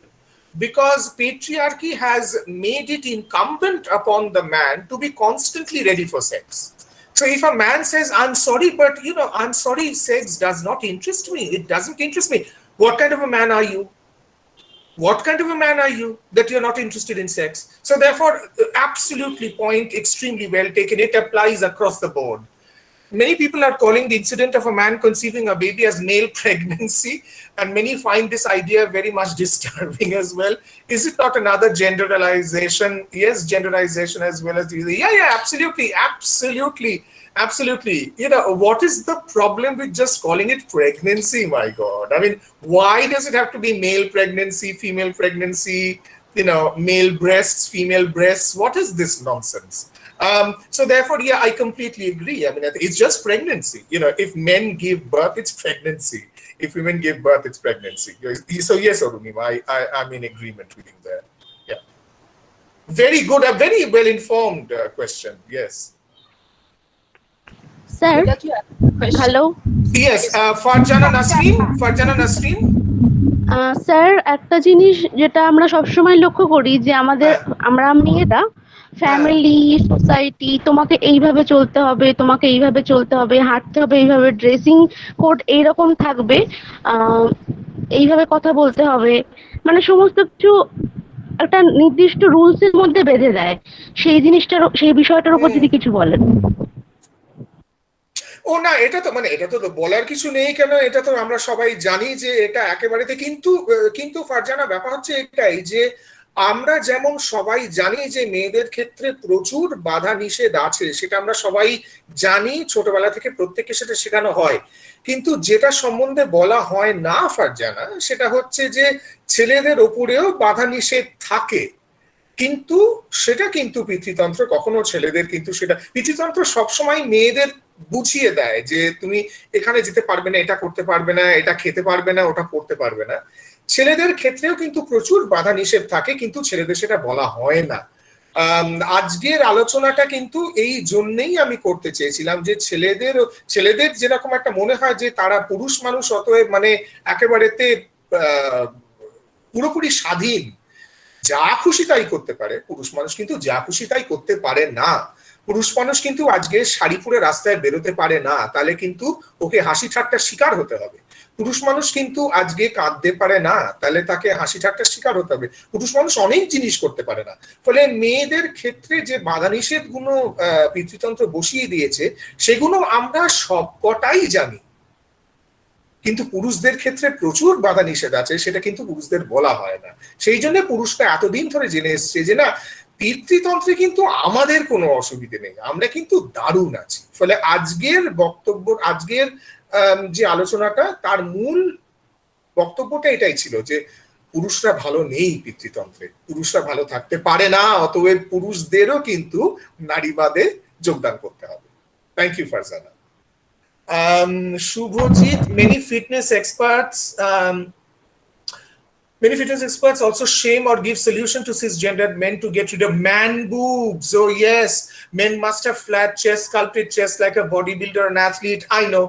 Because patriarchy has made it incumbent upon the man to be constantly ready for sex. So if a man says, I'm sorry, but, I'm sorry, sex does not interest me. It doesn't interest me. What kind of a man are you? What kind of a man are you that you're not interested in sex? So therefore, absolutely point extremely well taken. It applies across the board. Many people are calling the incident of a man conceiving a baby as male pregnancy, and many find this idea very much disturbing as well. Is it not another genderalization? Yes, genderization as well as absolutely. What is the problem with just calling it pregnancy? My God, I mean, why does it have to be male pregnancy, female pregnancy? Male breasts, female breasts. What is this nonsense? So therefore, I completely agree. I mean, it's just pregnancy. If men give birth, it's pregnancy. If women give birth, it's pregnancy. So yes, Arunima, I'm in agreement with you there. Yeah. Very good, a very well-informed question. Yes. Sir, hello. Yes, Farjana Nasreen. Sir একটা জিনিস যেটা আমরা সবসময় লক্ষ্য করি যে আমরা মেয়েরা ফ্যামিলি সোসাইটি তোমাকে এইভাবে চলতে হবে হাঁটতে হবে এইভাবে ড্রেসিং কোড এইরকম থাকবে এইভাবে কথা বলতে হবে, মানে সমস্ত কিছু একটা নির্দিষ্ট রুলস এর মধ্যে বেঁধে দেয়। সেই বিষয়টার উপর যদি কিছু বলেন। ও না, এটা তো বলার কিছু নেই, কেন এটা তো আমরা সবাই জানি যে এটা একেবারেতে, কিন্তু ফারজানা, ব্যাপার হচ্ছে এটাই যে আমরা যেমন সবাই জানি যে মেয়েদের ক্ষেত্রে প্রচুর বাধা নিষেধ আছে, সেটা আমরা সবাই জানি, ছোটবেলা থেকে প্রত্যেককে সেটা শেখানো হয়। কিন্তু যেটা সম্বন্ধে বলা হয় না ফারজানা, সেটা হচ্ছে যে ছেলেদের ওপরেও বাধা নিষেধ থাকে, কিন্তু সেটা কিন্তু পিতৃতন্ত্র কখনো ছেলেদের, কিন্তু সেটা পিতৃতন্ত্র সবসময় মেয়েদের বুঝিয়ে দেয় যে তুমি এখানে যেতে পারবে না, এটা করতে পারবে না, এটা খেতে পারবে না, ওটা পড়তে পারবে না। ছেলেদের ক্ষেত্রেও কিন্তু প্রচুর বাধা নিষেধ থাকে, কিন্তু ছেলেদের সেটা বলা হয় না। আজকের আলোচনাটা কিন্তু এই জন্যই আমি করতে চেয়েছিলাম যে ছেলেদের যেরকম একটা মনে হয় যে তারা পুরুষ মানুষ, অতএব মানে একেবারেতে পুরোপুরি স্বাধীন, যা খুশি তাই করতে পারে। পুরুষ মানুষ কিন্তু যা খুশি তাই করতে পারে না। পুরুষ মানুষ কিন্তু আজকে শাড়ি পরে রাস্তায় বেরোতে পারে না, তাহলে কিন্তু ওকে হাসি ঠাট্টার শিকার হতে হবে। পুরুষ মানুষ কিন্তু আজকে কাঁদতে পারে না, তাহলে তাকে হাসি ঠাট্টার শিকার হতে হবে। পুরুষ মানুষ অনেক জিনিস করতে পারে না। ফলে মেয়েদের ক্ষেত্রে যে বাধা নিষেধ গুলো পিতৃতন্ত্র বসিয়ে দিয়েছে, সেগুলো আমরা সবকটাই জানি, কিন্তু পুরুষদের ক্ষেত্রে প্রচুর বাধা নিষেধ আছে, সেটা কিন্তু পুরুষদের বলা হয় না। সেই জন্য পুরুষরা এতদিন ধরে জেনে এসছে যে না, পিতৃতন্ত্রে কিন্তু আমাদের কোনো অসুবিধে নেই, আমরা কিন্তু দারুণ আছি। ফলে আজকের যে আলোচনাটা, তার মূল বক্তব্যটা এটাই ছিল যে পুরুষরা ভালো নেই পিতৃতন্ত্রে, পুরুষরা ভালো থাকতে পারে না, অতএব পুরুষদেরও কিন্তু নারীবাদে যোগদান করতে হবে। Thank you Farzana. Shubhajit, many fitness experts also shame or give solution to cisgendered men to get rid of man boobs. Oh yes, men must have flat chest, sculpted chest like a bodybuilder, an athlete. I know.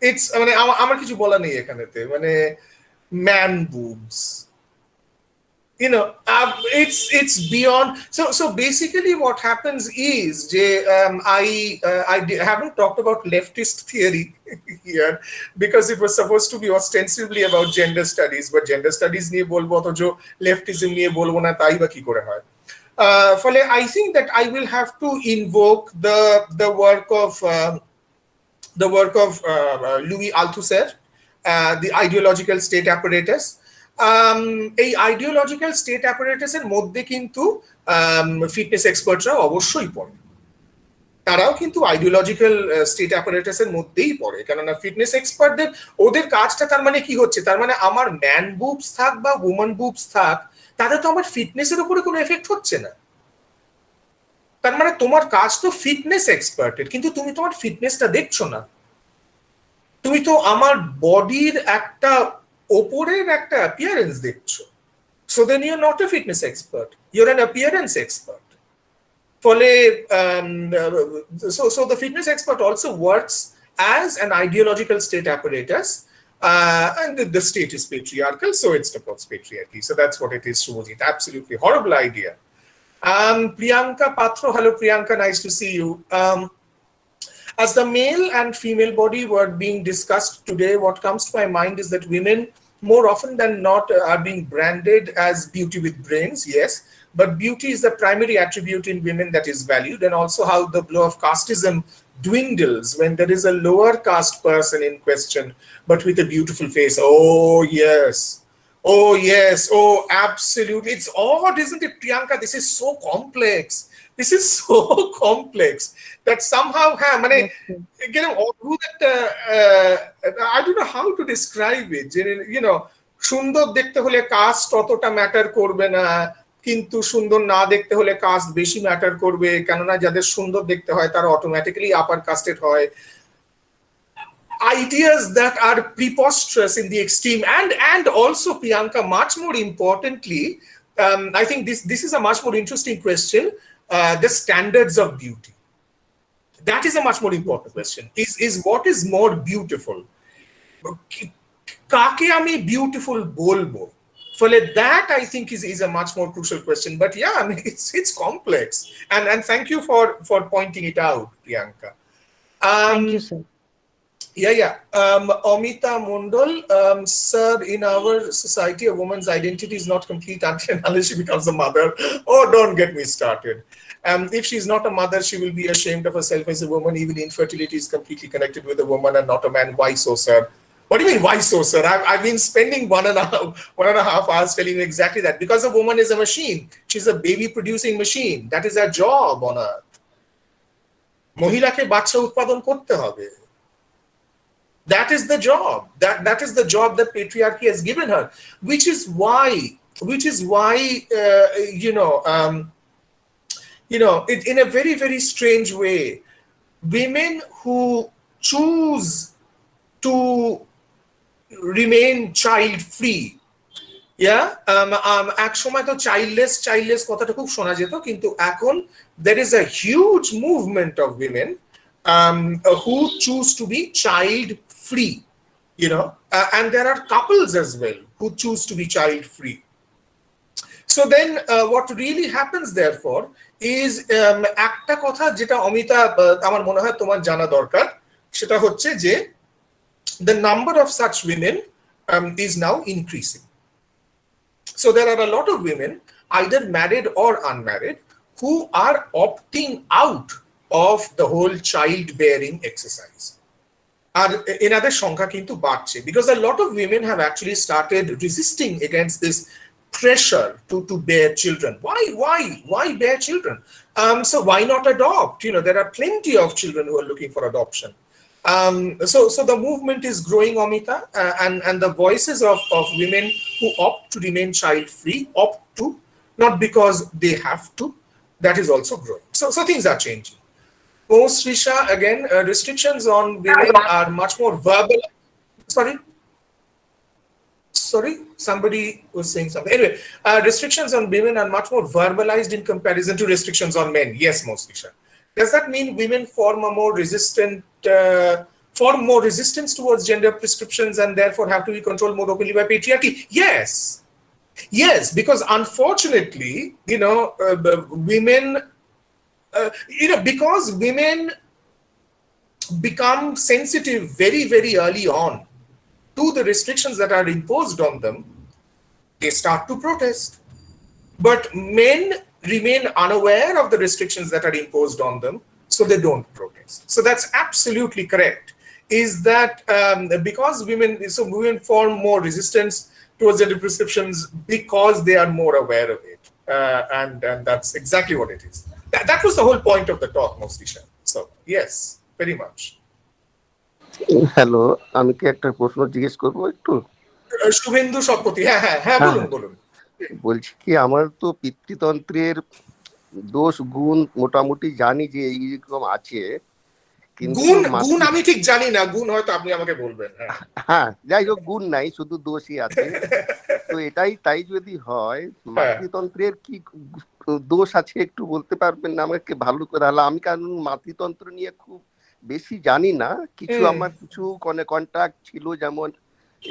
It's মানে আমার কিছু বলা নেই এখানেতে, মানে man boobs. It's beyond. So basically what happens is I haven't talked about leftist theory here, because it was supposed to be ostensibly about gender studies, but gender studies niye bolbo অথচ leftism niye bolbo na, তাই বা কি করে হয়। ফলে I think that I will have to invoke the work of Louis Althusser, the ideological state apparatus. এই ideological state অ্যাপারেটাসের মধ্যে কিন্তু ফিটনেস এক্সপার্টরা অবশ্যই পড়ে, তারাও কিন্তু আইডিওলজিক্যাল স্টেট অ্যাপারেটাসের মধ্যেই পড়ে। কেননা ফিটনেস এক্সপার্টদের ওদের কাজটা, তার মানে কি হচ্ছে, তার মানে আমার ম্যান বুবস থাক বা উইমেন বুবস থাক, তাদের তো আমার ফিটনেসের উপরে কোনো এফেক্ট হচ্ছে না। তার মানে তোমার কাজ তো ফিটনেস এক্সপার্টের, কিন্তু তুমি তোমার ফিটনেসটা দেখছো না, তুমি তো আমার বডির একটা ওপরের একটা অ্যাপিয়ারেন্স দেখছো। So then you're not a fitness expert, you're an appearance expert. ফলে so the fitness expert also works as an ideological state apparatus, and the state is patriarchal, so it supports patriarchy. So that's what it is, Shubhajit. Absolutely horrible idea. Priyanka Patro, hello Priyanka, nice to see you. As the male and female body were being discussed today, what comes to my mind is that women more often than not are being branded as beauty with brains, yes, but beauty is the primary attribute in women that is valued, and also how the blow of casteism dwindles when there is a lower caste person in question, but with a beautiful face. Oh yes, oh absolutely. It's odd, isn't it, Priyanka? This is so complex. This is so complex that somehow I don't know how to describe it. সুন্দর দেখতে হলে caste অতটা matter করবে না, কিন্তু সুন্দর না দেখতে হলে কাস্ট বেশি ম্যাটার করবে, কেননা যাদের সুন্দর দেখতে হয় তারা অটোমেটিক্যালি আপার কাস্টেড হয়। Ideas that are preposterous in the extreme, and also, Priyanka, much more importantly, I think this is a much more interesting question. The standards of beauty, that is a much more important question. Is what is more beautiful, কাকে আমি beautiful বলবো? ফলে that I think is a much more crucial question. But yeah, I mean, it's complex, and thank you for pointing it out, Priyanka. Thank you, sir. Yeah. Amita Mondal, sir, in our society, a woman's identity is not complete until and unless she becomes a mother. Oh, don't get me started. If she's not a mother, she will be ashamed of herself as a woman. Even infertility is completely connected with a woman and not a man. Why so, sir? What do you mean, why so, sir? I've been spending 1.5 hours telling you exactly that. Because a woman is a machine. She's a baby producing machine. That is her job on earth. মহিলাকে বাচ্চা উৎপাদন করতে হবে. That is the job. That is the job that patriarchy has given her, which is why in a very, very strange way, women who choose to remain child free, এক সময় তো childless কথাটা খুব শোনা যেত, কিন্তু এখন there is a huge movement of women who choose to be child free, and there are couples as well who choose to be child free. So then what really happens therefore is একটা কথা যেটা অমিতা আমার মনে হয় তোমার জানা দরকার, সেটা হচ্ছে যে the number of such women is now increasing. So there are a lot of women, either married or unmarried, who are opting out of the whole childbearing exercise. আর এনাদের সংখ্যা কিন্তু বাড়ছে, because a lot of women have actually started resisting against this pressure to bear children. Why bear children? So why not adopt? There are plenty of children who are looking for adoption. So the movement is growing, Amita, and the voices of women who opt to remain child free, opt to, not because they have to, that is also growing. So things are changing. Srisha, again, restrictions on women are much more verbal. Sorry, somebody was saying something. Anyway, restrictions on women are much more verbalized in comparison to restrictions on men. Yes, Srisha. Does that mean women form more resistance towards gender prescriptions and therefore have to be controlled more openly by patriarchy? Yes, because unfortunately, women, because women become sensitive very, very early on to the restrictions that are imposed on them, they start to protest. But men remain unaware of the restrictions that are imposed on them, so they don't protest. So that's absolutely correct. Is that because women form more resistance towards gender prescriptions because they are more aware of it, and that's exactly what it is. That was the whole point of the talk, Mostisha. So yes, very much. Hello, আমি কি একটা প্রশ্ন জিজ্ঞেস করবো একটু? শুভেন্দু শতপথী, হ্যাঁ বলুন। বলছি কি, আমার তো পিতৃতন্ত্রের দোষ গুণ মোটামুটি জানি যে এইরকম আছে, কিন্তু গুণ আমি ঠিক জানি না, গুণ হয়তো আপনি আমাকে বলবেন। হ্যাঁ, যাই হোক, গুণ নাই, শুধু দোষই আছে। তো তাই যদি হয়, মাতৃতন্ত্রের কি দোষ আছে একটু বলতে পারবেন না আমাকে ভালো করে? আমি কারণ মাতৃতন্ত্র নিয়ে খুব বেশি জানি না, কিছু আমার কিছু কন্ট্যাক্ট ছিল, যেমন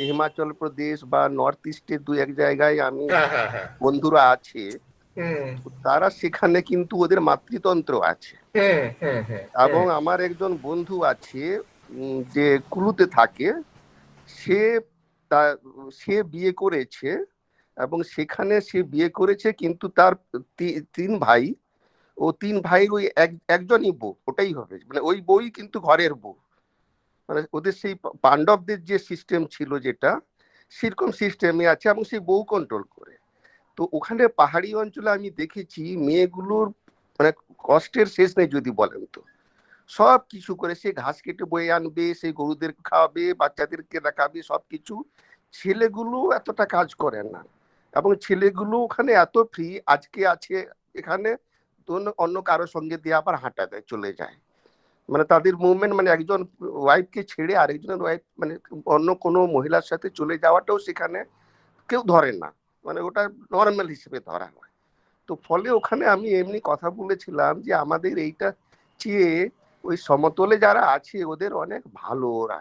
হিমাচল প্রদেশ বা নর্থ ইস্টের দু এক জায়গায় আমি বন্ধুরা আছে, তারা সেখানে কিন্তু ওদের মাতৃতন্ত্র আছে। এবং আমার একজন বন্ধু আছে যে কুলুতে থাকে, সে বিয়ে করেছে, এবং সেখানে সে বিয়ে করেছে, কিন্তু তার 3 ভাই, ও 3 ভাইয়ের ওই একজনই বউ, ওটাই হবে, মানে ওই বউই কিন্তু ঘরের বউ। মানে ওদের সেই পাণ্ডবদের যে সিস্টেম ছিল, যেটা সেরকম সিস্টেমে আছে, এবং সেই বউ কন্ট্রোল করে। তো ওখানে পাহাড়ি অঞ্চলে আমি দেখেছি মেয়েগুলোর মানে কষ্টের শেষ নেই যদি বলেন তো। সব কিছু করে, সে ঘাস কেটে বয়ে আনবে, সেই গরুদের খাওয়াবে, বাচ্চাদেরকে দেখাবে, সবকিছু। ছেলেগুলো এতটা কাজ করে না, এবং ছেলেগুলো ওখানে এত ফ্রি, আজকে আছে এখানে, তো অন্য কারোর সঙ্গে দিয়ে আবার হাঁটা দেয়, চলে যায়। মানে তাদের মুভমেন্ট, মানে একজন ওয়াইফকে ছেড়ে আরেকজনের ওয়াইফ, মানে অন্য কোনো মহিলার সাথে চলে যাওয়াটাও সেখানে কেউ ধরে না, মানে ওটা নর্মাল হিসেবে ধরা হয়। তো ফলে ওখানে আমি এমনি কথা বলেছিলাম যে আমাদের এইটা চেয়ে ওই সমতলে যারা আছে ওদের অনেক ভালো, ওরা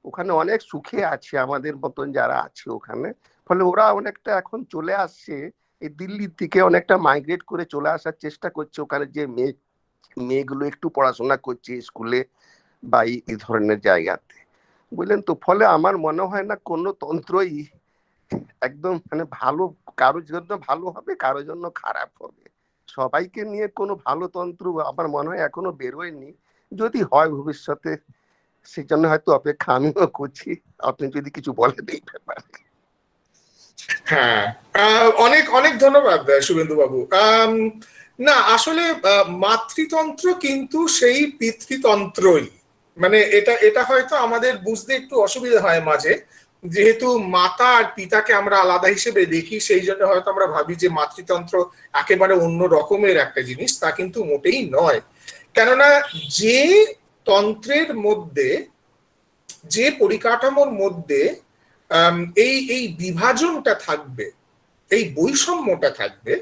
ওখানে অনেক সুখে আছে, আমাদের মতন যারা আছে ওখানে। ফলে ওরা অনেকটা এখন চলে আসছে, এই দিল্লির থেকে অনেকটা মাইগ্রেট করে চলে আসার চেষ্টা করছে। ওখানে যে মেয়েগুলো একটু পড়াশোনা করছে স্কুলে বা এই ধরনের জায়গাতে, বুঝলেন তো? ফলে আমার মনে হয় না কোনো তন্ত্রই একদম মানে ভালো, কারোর জন্য ভালো হবে, কারোর জন্য খারাপ হবে। সবাইকে নিয়ে কোনো ভালো তন্ত্র আমার মনে হয় এখনো বেরোয়নি। যদি হয় ভবিষ্যতে, সেই জন্য হয়তো অপেক্ষা আমিও করছি। আপনি যদি কিছু বলেন এই ব্যাপারে। হ্যাঁ, অনেক অনেক ধন্যবাদ শুভেন্দু বাবু। না আসলে মাতৃতন্ত্র কিন্তু সেই পিতৃতন্ত্রই, মানে এটা এটা হয়তো আমাদের বুঝতে একটু অসুবিধা হয় মাঝে, যেহেতু মাতা আর পিতাকে আমরা আলাদা হিসেবে দেখি, সেই জন্য হয়তো আমরা ভাবি যে মাতৃতন্ত্র একেবারে অন্য রকমের একটা জিনিস। তা কিন্তু মোটেই নয়। কেননা যে তন্ত্রের মধ্যে, যে পরিকাঠামোর মধ্যে এই এই বিভাজনটা থাকবে, এই বৈষম্যটা থাকবে,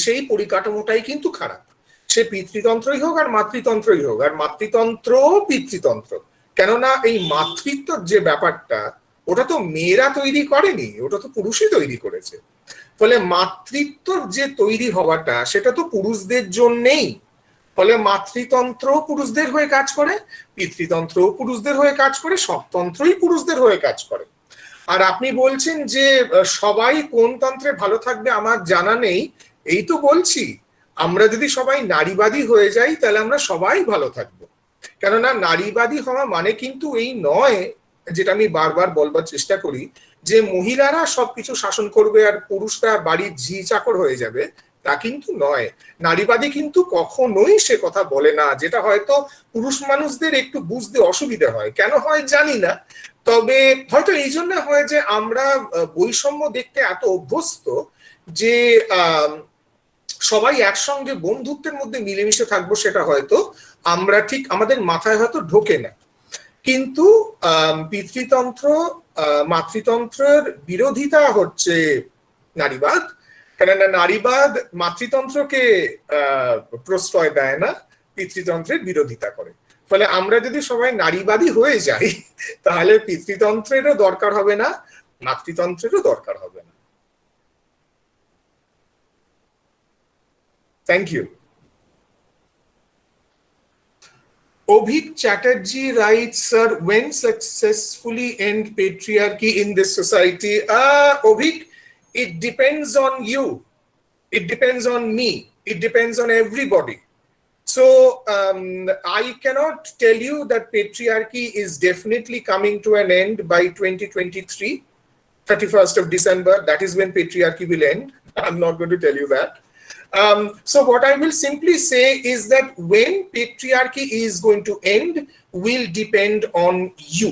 সেই পরিকাঠামোটাই কিন্তু খারাপ। সে পিতৃতন্ত্রই হোক আর মাতৃতন্ত্রই হোক, আর মাতৃতন্ত্র পিতৃতন্ত্র। কেননা এই মাতৃত্বর যে ব্যাপারটা, ওটা তো মেয়েরা তৈরি করেনি, ওটা তো পুরুষই তৈরি করেছে। ফলে মাতৃত্বর যে তৈরি হওয়াটা, সেটা তো পুরুষদের জন্যেই। ফলে মাতৃতন্ত্র পুরুষদের হয়ে কাজ করে, পিতৃতন্ত্র পুরুষদের হয়ে কাজ করে, সব তন্ত্রই পুরুষদের হয়ে কাজ করে। আর আপনি বলছেন যে সবাই কোন তন্ত্রে ভালো থাকবে আমার জানা নেই, এই তো বলছি আমরা যদি সবাই নারীবাদী হয়ে যাই তাহলে আমরা সবাই ভালো থাকবো। কেননা নারীবাদী হওয়া মানে কিন্তু এই নয়, যেটা আমি বারবার বলবার চেষ্টা করি, যে মহিলারা সবকিছু শাসন করবে আর পুরুষরা বাড়ির ঝি চাকর হয়ে যাবে, তা কিন্তু নয়। নারীবাদী কিন্তু কখনোই সে কথা বলে না, যেটা হয়তো পুরুষ মানুষদের একটু বুঝতে অসুবিধা হয়। কেন হয় জানি না, তবে হয়তো এই জন্য হয় যে আমরা বৈষম্য দেখতে এত অভ্যস্ত যে সবাই একসঙ্গে বন্ধুত্বের মধ্যে মিলেমিশে থাকবো, সেটা হয়তো আমরা ঠিক আমাদের মাথায় হয়তো ঢোকে না। কিন্তু পিতৃতন্ত্র মাতৃতন্ত্রের বিরোধিতা হচ্ছে নারীবাদ। কেননা নারীবাদ মাতৃতন্ত্রকে প্রশ্রয় দেয় না, পিতৃতন্ত্রের বিরোধিতা করে। ফলে আমরা যদি সবাই নারীবাদী হয়ে যাই তাহলে পিতৃতন্ত্রেরও দরকার হবে না, মাতৃতন্ত্রেরও দরকার হবে না। Thank you. Obhik Chatterjee writes, sir, when successfully end patriarchy in this society? Obhik, it depends on you. It depends on me. It depends on everybody. So I cannot tell you that patriarchy is definitely coming to an end by 2023, 31st of December. That is when patriarchy will end. I'm not going to tell you that. So what I will simply say is that when patriarchy is going to end will depend on you.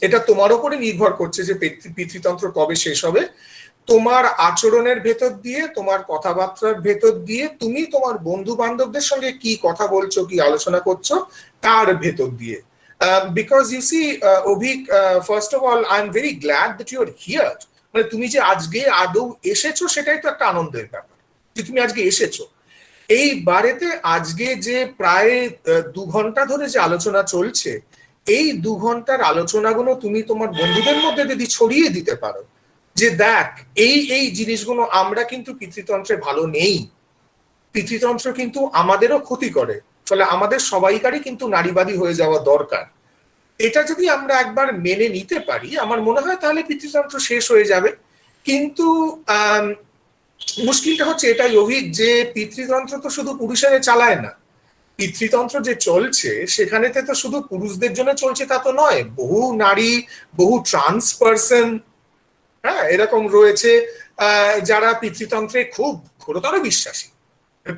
এটা তোমার উপরে নির্ভর করছে যে পিতৃতন্ত্র কবে শেষ হবে। তোমার আচরণের ভেতর দিয়ে, তোমার কথাবার্তার ভেতর দিয়ে, তুমি তোমার বন্ধু বান্ধবদের সঙ্গে কি কথা বলছো, কি আলোচনা করছো, তার ভেতর দিয়ে। Because you see, Obhik, first of all, I'm very glad that you are here. মানে তুমি যে আজকে আদৌ এসেছো, সেটাই তো একটা আনন্দের ব্যাপার যে তুমি আজকে এসেছো। এই বারেতে আজকে যে প্রায় 2 ঘন্টা ধরে যে আলোচনা চলছে, এই 2 ঘন্টার আলোচনাগুলো তুমি তোমার বন্ধুদের মধ্যে যদি ছড়িয়ে দিতে পারো যে দেখ এই এই জিনিসগুলো, আমরা কিন্তু পিতৃতন্ত্রে ভালো নেই, পিতৃতন্ত্র কিন্তু আমাদেরও ক্ষতি করে, ফলে আমাদের সবাইকারই কিন্তু নারীবাদী হয়ে যাওয়া দরকার। এটা যদি আমরা একবার মেনে নিতে পারি, আমার মনে হয় তাহলে পিতৃতন্ত্র শেষ হয়ে যাবে। কিন্তু মুশকিলটা হচ্ছে এটাই অভিক, যে পিতৃতন্ত্র তো শুধু পুরুষেরা চালায় না। পিতৃতন্ত্র যে চলছে সেখানেতে তো শুধু পুরুষদের জন্য চলছে তা তো নয়, বহু নারী, বহু ট্রান্স পার্সন, হ্যাঁ, এরকম রয়েছে যারা পিতৃতন্ত্রে খুব ঘোরতর বিশ্বাসী,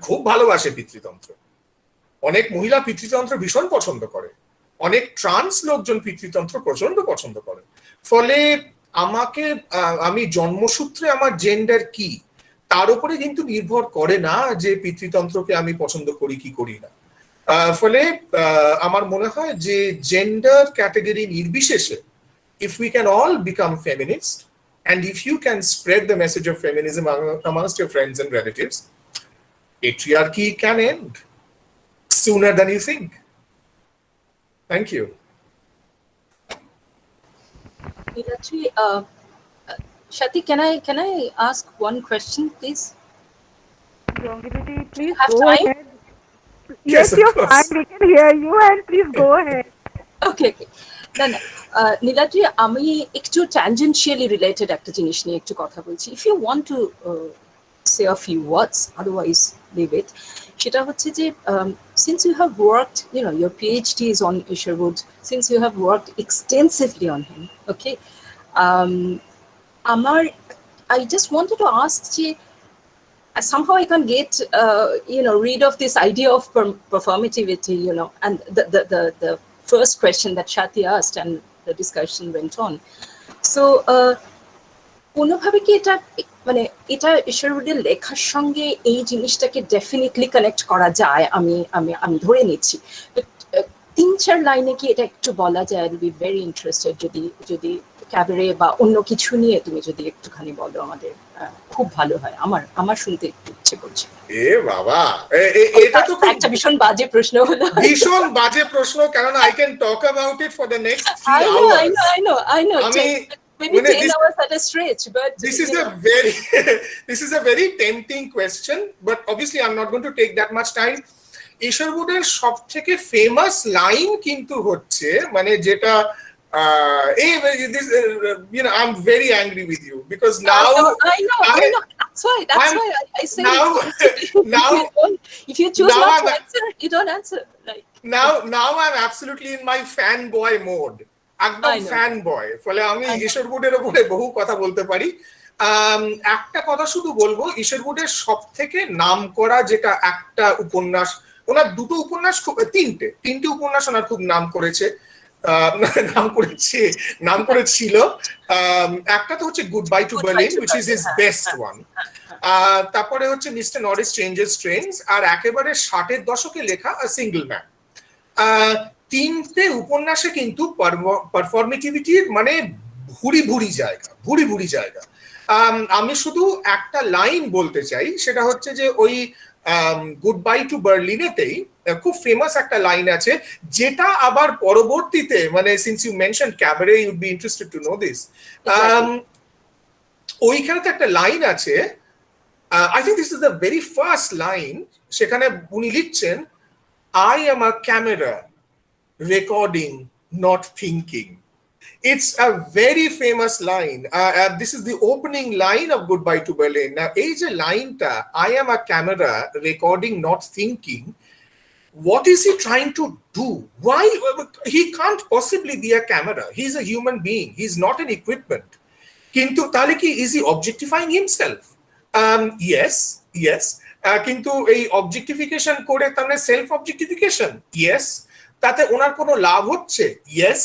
খুব ভালোবাসে পিতৃতন্ত্র। অনেক মহিলা পিতৃতন্ত্র ভীষণ পছন্দ করে, অনেক ট্রান্স লোকজন পিতৃতন্ত্র প্রচন্ড পছন্দ করে। ফলে আমি জন্মসূত্রে আমার জেন্ডার কি তার উপরে কিন্তু নির্ভর করে না যে পিতৃতন্ত্রকে আমি পছন্দ করি কি করি না। ফলে আমার মনে হয় যে জেন্ডার ক্যাটাগরি নির্বিশেষে, if we can all become feminist and if you can spread the message of feminism amongst your friends and relatives, patriarchy can end sooner than you think. Thank you. Niladri, Shati, can I ask one question, please? Longevity, please have go time? ahead. Yes, Yes, of you're course. fine. We can hear you, and please go ahead. ওকে ওকে না না নীলাদ্রি আমি একটু ট্যানজেন্সিয়ালি related একটা জিনিস নিয়ে একটু কথা বলছি if you want to say a few words otherwise leave it সেটা হচ্ছে যে since you have worked your PhD is on Isherwood since you have worked extensively on him okay আমার I just wanted to ask যে somehow I can get rid of this idea of performativity and the first question that Shati asked and the discussion went on so কোনোভাবে কি এটা মানে এটা ঈশ্বরদের লেখার সঙ্গে এই জিনিসটাকে ডেফিনেটলি কানেক্ট করা যায় আমি আমি আমি ধরে নিচ্ছি তিন চার লাইনে কি এটা একটু বলা যায় বি ভেরি ইন্টারেস্টেড যদি যদি ক্যাবারে বা অন্য কিছু নিয়ে তুমি যদি একটুখানি বলো আমাদের খুব ভালো হয় আমার আমার শুনতে ইচ্ছে করছে এ বাবা এটা তো একটা ভীষণ বাজে প্রশ্ন হলো ভীষণ বাজে প্রশ্ন কারণ I can talk about it for the next 3 hours I know আমি maybe 10 hours at a stretch but this is a very tempting question but obviously I'm not going to take that much time ঈশ্বরবোধের সবথেকে famous line কিন্তু হচ্ছে মানে যেটা I'm very angry with you because now I know that's why I say now if you choose not to answer you don't answer like now I'm absolutely in my fanboy mode একদম fanboy ফলে আমি ঈশ্বরবোধের উপরে বহু কথা বলতে পারি একটা কথা শুধু বলবো ঈশ্বরবোধের সবথেকে নামকরা যেটা একটা উপন্যাস ওনার দুটো উপন্যাস তিনটে উপন্যাস ওনার খুব নাম করেছিল একটা তো হচ্ছে goodbye to Berlin which is his best one তারপরে হচ্ছে মিস্টার নরিস চেঞ্জেস ট্রেন্স আর একেবারে 60-এর দশকে লেখা আ সিঙ্গল ম্যান তিনটে উপন্যাসে কিন্তু পারফরমেটিভিটির মানে ভুরি জায়গা আমি শুধু একটা লাইন বলতে চাই সেটা হচ্ছে যে ওই গুড বাই টু বার্লিনেতেই খুব ফেমাস একটা লাইন আছে যেটা আবার পরবর্তীতে মানে since you mention cabaret you would be interested to know this ওইখানে তো একটা লাইন আছে I think this is the very first line সেখানে উনি লিখছেন I am a camera recording not thinking It's a very famous line. This is the opening line of Goodbye to Berlin. Now, age line ta, I am a camera recording, not thinking. What is he trying to do? Why? He can't possibly be a camera. He's a human being. He's not an equipment. Kintu taliki, is he objectifying himself? Yes. Kintu ei objectification kore tamne self objectification. Yes. Tate onar kono labh hocche. Yes.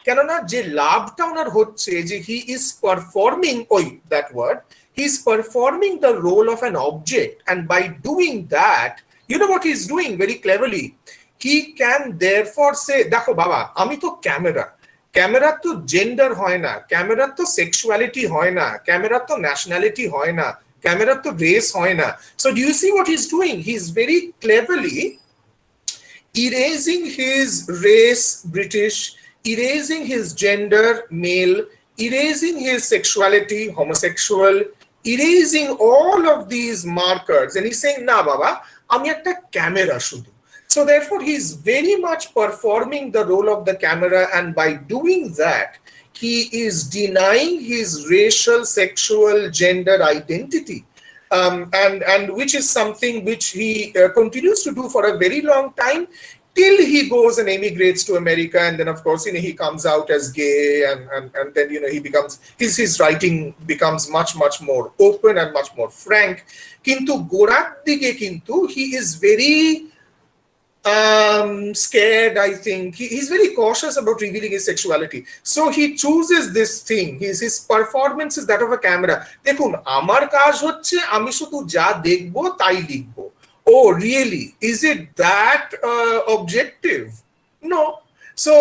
কেননা যে লাভটা ওনার হচ্ছে যে he is performing he is performing the role of an object and by doing that you know what he is doing very cleverly he can therefore say দেখো বাবা আমি তো ক্যামেরার তো জেন্ডার হয় না ক্যামেরার তো সেক্সুয়ালিটি হয় না ক্যামেরার তো ন্যাশনালিটি হয় না ক্যামেরার তো রেস হয় না so do you see what he is doing he is very cleverly erasing his race British, erasing his gender male, erasing his sexuality homosexual, erasing all of these markers and he's saying na baba ami ekta camera shudu so therefore he's very much performing the role of the camera and by doing that he is denying his racial sexual gender identity and which is something which he continues to do for a very long time till he goes and emigrates to America and then of course he comes out as gay and then he becomes his writing becomes much more open and much more frank kintu gorat dige kintu he is very scared I think he's very cautious about revealing his sexuality so he chooses this thing his performance is that of a camera dekhun amar kaj hocche ami shudhu ja dekhbo tai likhbo oh really is it that objective no so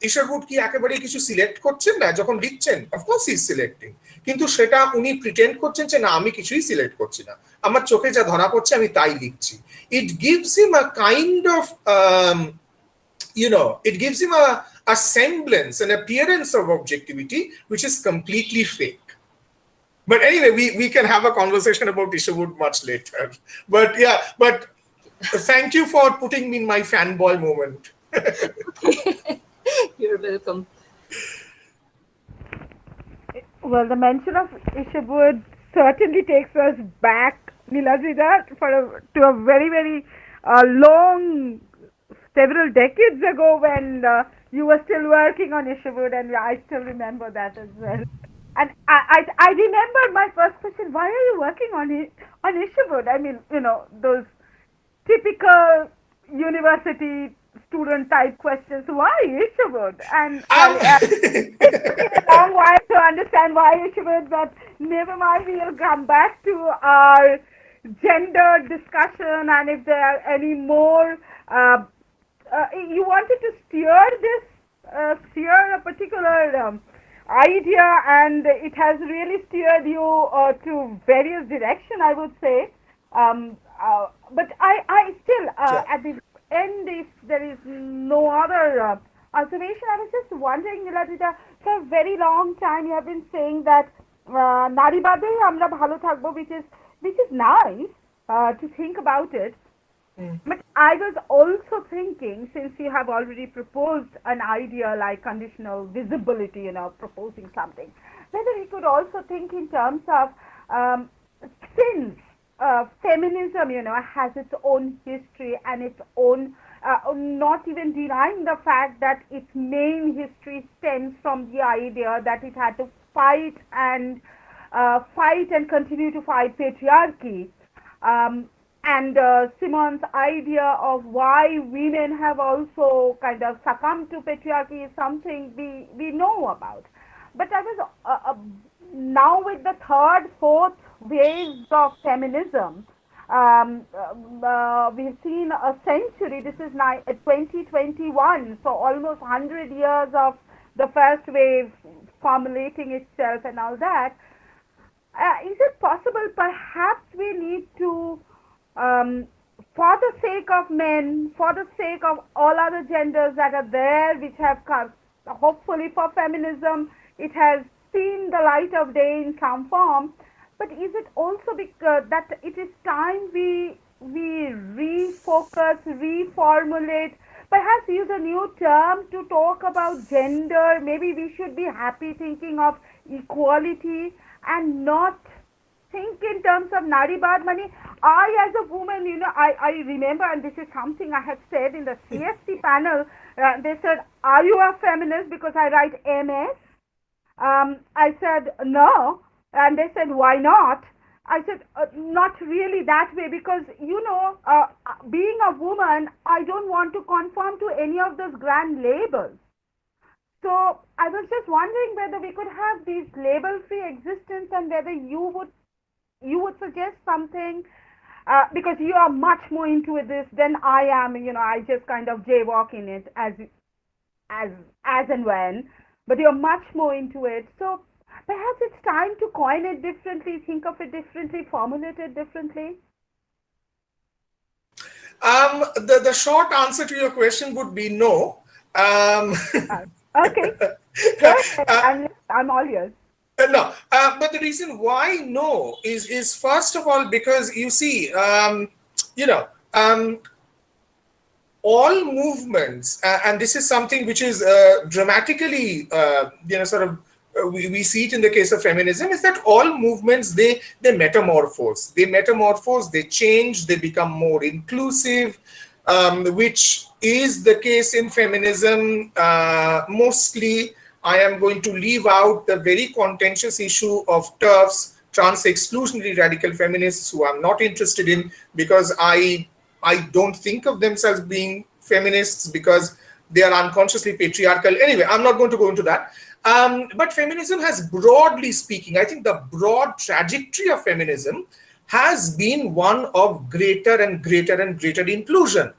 Isherwood ki ekebare kichu select korchen na jokhon likhchen of course he is selecting kintu seta uni pretend korchen je na ami কিছুই select korchi na amar chokhe ja dhara porche ami tai likhchi it gives him a kind of it gives him a semblance an appearance of objectivity which is completely fake. But anyway, we can have a conversation about Isherwood much later. But thank you for putting me in my fanboy moment. You're welcome. Well, the mention of Isherwood certainly takes us back, Niladri, to a very, very long, several decades ago when you were still working on Isherwood, and I still remember that as well. And I remember my first question: why are you working on Isherwood? I mean, those typical university student type questions. Why Isherwood? And well, it took me a long while to understand why Isherwood, but never mind. We'll come back to our gender discussion, and if there are any more. You wanted to steer a particular idea, and it has really steered you to various direction, I would say. But I still, at the end, if there is no other observation, I was just wondering, Niladri, for a very long time you have been saying that Naribade amra bhalo thakbo, which is nice to think about it. But I was also thinking, since you have already proposed an idea like conditional visibility, proposing something, whether we could also think in terms of since feminism, has its own history and its own, not even denying the fact that its main history stems from the idea that it had to fight and continue to fight patriarchy. And Simon's idea of why women have also kind of succumbed to patriarchy is something we know about. But I was now with the third, fourth waves of feminism, we've seen a century. This is 2021, so almost 100 years of the first wave formulating itself and all that. Is it possible perhaps we need to, for the sake of men, for the sake of all other genders that are there, which have come, hopefully for feminism, it has seen the light of day in some form, but is it also because that it is time we refocus, reformulate, perhaps use a new term to talk about gender? Maybe we should be happy thinking of equality and not think in terms of Naribad money. I, as a woman, I remember, and this is something I had said in the CSC panel, they said, are you a feminist because I write MS? I said, no. And they said, why not? I said, not really that way, because, being a woman, I don't want to conform to any of those grand labels. So I was just wondering whether we could have these label-free existence, and whether you would suggest something, because you are much more into this than I am. I just kind of jaywalk in it as and when, but you're much more into it. So perhaps it's time to coin it differently, think of it differently, formulate it differently. The short answer to your question would be no. Okay. I'm all yours. No, but the reason why no is first of all because you see, all movements, and this is something which is dramatically, we see it in the case of feminism, is that all movements, they metamorphose, they change, they become more inclusive, which is the case in feminism. Mostly, I am going to leave out the very contentious issue of TERFs, trans exclusionary radical feminists, who I'm not interested in, because I don't think of themselves being feminists because they are unconsciously patriarchal. Anyway, I'm not going to go into that. But feminism has, broadly speaking, I think the broad trajectory of feminism has been one of greater and greater and greater inclusion.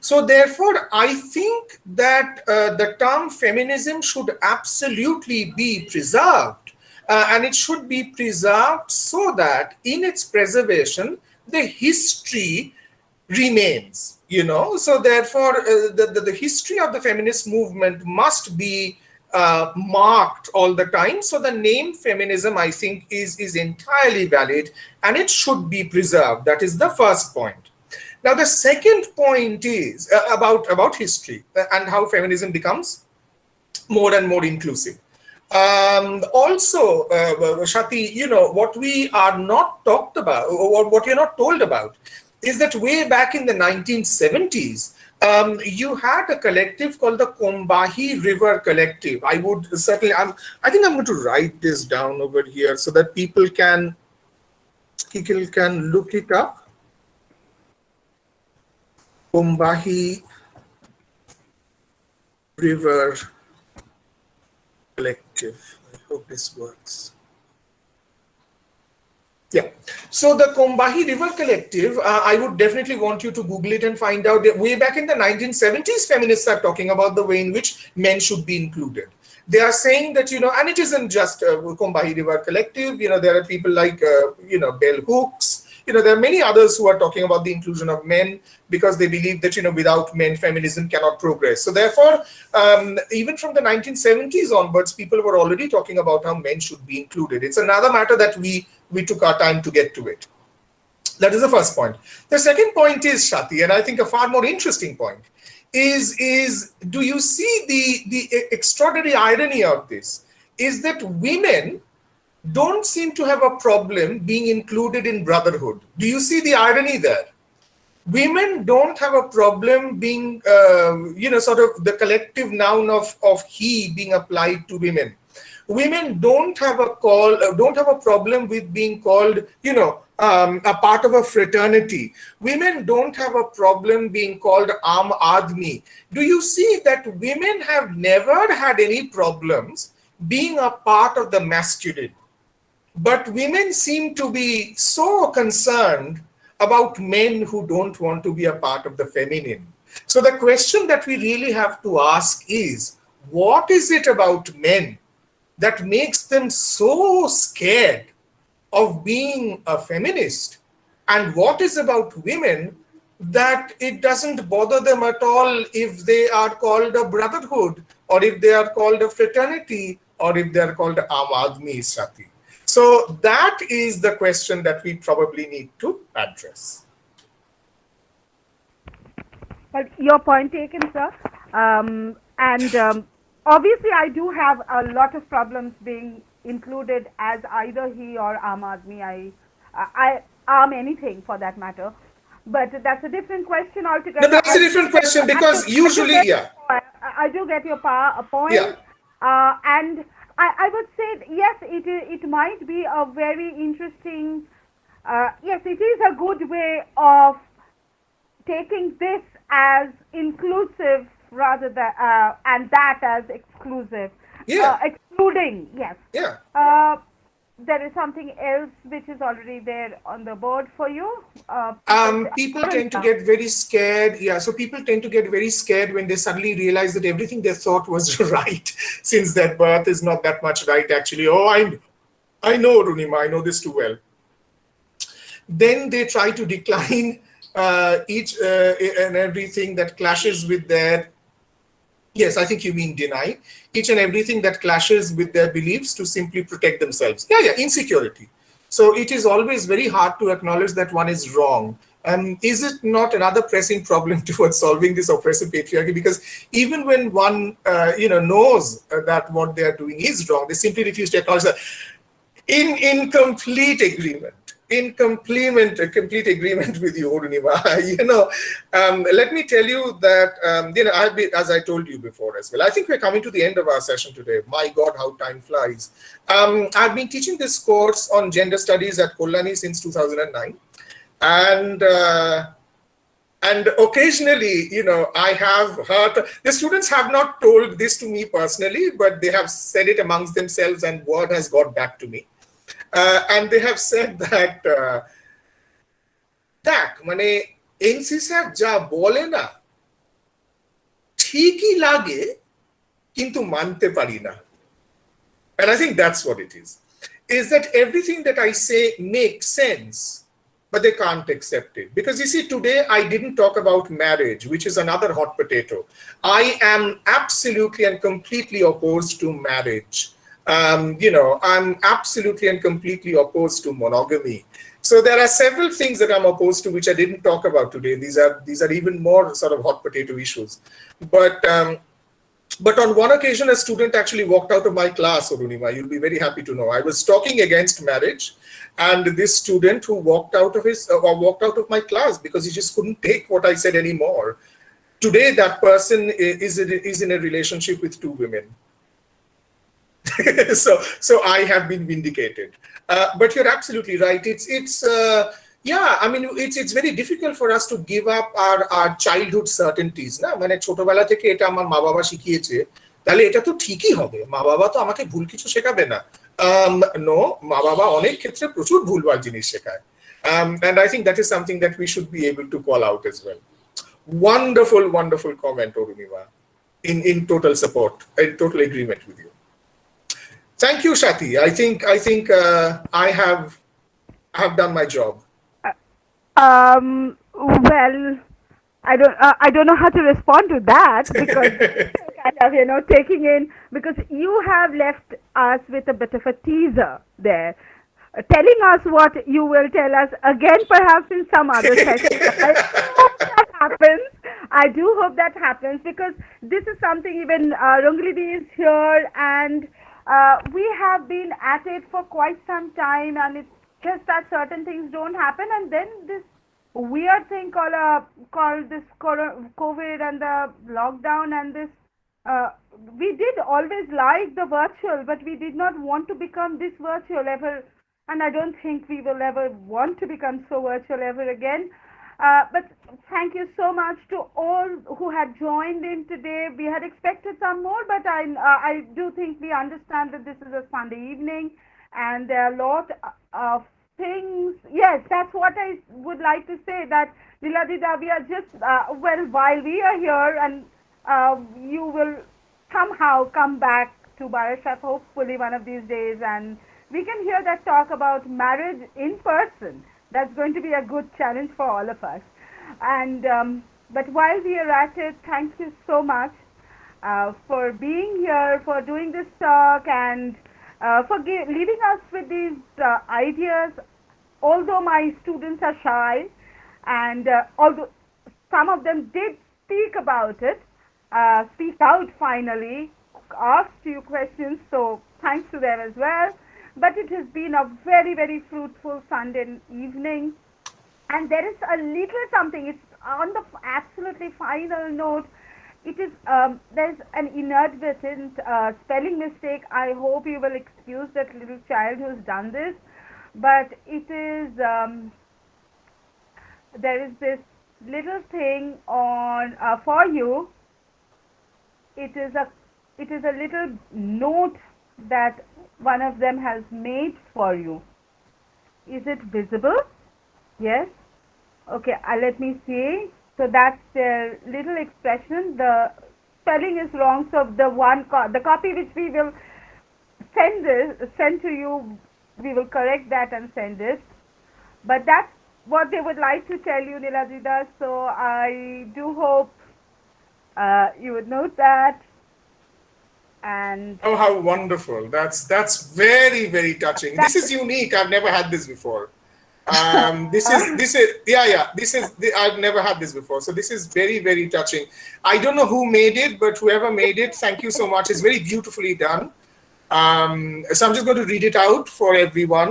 So therefore, I think that the term feminism should absolutely be preserved. And it should be preserved so that in its preservation, the history remains, So therefore, the history of the feminist movement must be marked all the time. So the name feminism, I think, is entirely valid, and it should be preserved. That is the first point. Now, the second point is about history and how feminism becomes more and more inclusive. Also, Shati, what we are not talked about, or what you're not told about, is that way back in the 1970s, you had a collective called the Kombahi River Collective. I would certainly, I think I'm going to write this down over here so that people can look it up. Kombahi River Collective. I hope this works. Yeah. So the Kombahi River Collective, I would definitely want you to Google it and find out that way back in the 1970s, feminists are talking about the way in which men should be included. They are saying that, and it isn't just Kombahi River Collective, there are people like, Bell Hooks, there are many others who are talking about the inclusion of men because they believe that, without men, feminism cannot progress. So therefore, even from the 1970s onwards, people were already talking about how men should be included. It's another matter that we took our time to get to it. That is the first point. The second point is, Shati, and I think a far more interesting point, is do you see the extraordinary irony of this? Is that women don't seem to have a problem being included in brotherhood. Do you see the irony there? Women don't have a problem being, sort of the collective noun of he being applied to women. Women don't have a problem with being called, a part of a fraternity. Women don't have a problem being called Aam Aadmi. Do you see that women have never had any problems being a part of the masculine? But women seem to be so concerned about men who don't want to be a part of the feminine. So the question that we really have to ask is, what is it about men that makes them so scared of being a feminist? And what is about women that it doesn't bother them at all if they are called a brotherhood, or if they are called a fraternity, or if they are called Aam Aadmi, Shati? So that is the question that we probably need to address. Well, your point taken, sir. Obviously, I do have a lot of problems being included as either he or Aam Aadmi. I arm anything for that matter. But that's a different question altogether. No, that's a different question because usually, yeah. I do get your point. Yeah. And I would say, yes, it might be a very interesting, yes, it is a good way of taking this as inclusive rather than, and that as exclusive. Yeah. Excluding, yes. Yeah. There is something else which is already there on the board for you. People tend to get very scared. Yeah, so people tend to get very scared when they suddenly realize that everything they thought was right since their birth is not that much right actually. Oh, I know, Runima, I know this too well. Then they try to decline each and everything that clashes with their, yes, I think you mean deny, each and everything that clashes with their beliefs to simply protect themselves. Yeah, insecurity. So it is always very hard to acknowledge that one is wrong. Is it not another pressing problem towards solving this oppressive patriarchy? Because even when one knows that what they are doing is wrong, they simply refuse to acknowledge that. In complete agreement with you, Urunima. Let me tell you that, I've been, as I told you before as well, I think we're coming to the end of our session today. My God, how time flies. I've been teaching this course on gender studies at Kolkata since 2009. And occasionally, I have heard, the students have not told this to me personally, but they have said it amongst themselves and word has got back to me. And they have said that, NC sir ja bole na, thiki lage, kintu mante pari na. And I think that's what it is that everything that I say makes sense, but they can't accept it. Because you see, today I didn't talk about marriage, which is another hot potato. I am absolutely and completely opposed to marriage. I'm absolutely and completely opposed to monogamy. So there are several things that I'm opposed to, which I didn't talk about today. These are even more sort of hot potato issues. But on one occasion, a student actually walked out of my class, Arunima. You'll be very happy to know. I was talking against marriage, and this student who walked out of walked out of my class because he just couldn't take what I said anymore. Today, that person is in a relationship with two women. so I have been vindicated. But you're absolutely right. Yeah, I mean, it's very difficult for us to give up our childhood certainties. না মানে ছোটবেলা থেকে এটা আমার মা বাবা শিখিয়েছে, তাহলে এটা তো ঠিকই হবে। মা বাবা তো আমাকে ভুল কিছু শেখাবে না। No, মা বাবা অনেক ক্ষেত্রে প্রচুর ভুলভাল জিনিস শেখায়। And I think that is something that we should be able to call out as well. Wonderful, wonderful comment, Arunima. In total support, in total agreement with you. Thank you, Shati. I think I have done my job. Well, I don't know how to respond to that, because kind of, taking in, because you have left us with a bit of a teaser there, telling us what you will tell us again, perhaps in some other session. I hope that happens. I do hope that happens, because this is something even Rongilidi is here, and we have been at it for quite some time, and it's just that certain things don't happen, and then this weird thing called this COVID and the lockdown and this. We did always like the virtual, but we did not want to become this virtual ever, and I don't think we will ever want to become so virtual ever again. But thank you so much to all who had joined in today. We had expected some more, but I do think we understand that this is a Sunday evening, and there are a lot of things. Yes, that's what I would like to say, that Niladri, we are just, well, while we are here, and you will somehow come back to Barsat, hopefully one of these days, and we can hear that talk about marriage in person. That's going to be a good challenge for all of us. And but while we are at it, thank you so much for being here, for doing this talk, and for leaving us with these ideas. Although my students are shy, and although some of them did speak about it, speak out finally, asked you questions, so thanks to them as well. But it has been a very, very fruitful Sunday evening, and there is a little something. It's on the absolutely final note. It is there's an inadvertent spelling mistake. I hope you will excuse that little child who's done this. But it is there is this little thing on for you. It is a little note that one of them has made for you. Is it visible? Yes. Okay. Let me see. So that's their little expression. The spelling is wrong. So the copy which we will send to you, we will correct that and send it. But that's what they would like to tell you, Niladri. So I do hope you would note that. And oh, how wonderful! That's very, very touching. This is unique. I've never had this before. I've never had this before. So this is very, very touching. I don't know who made it, but whoever made it, thank you so much. It's very beautifully done. So I'm just going to read it out for everyone.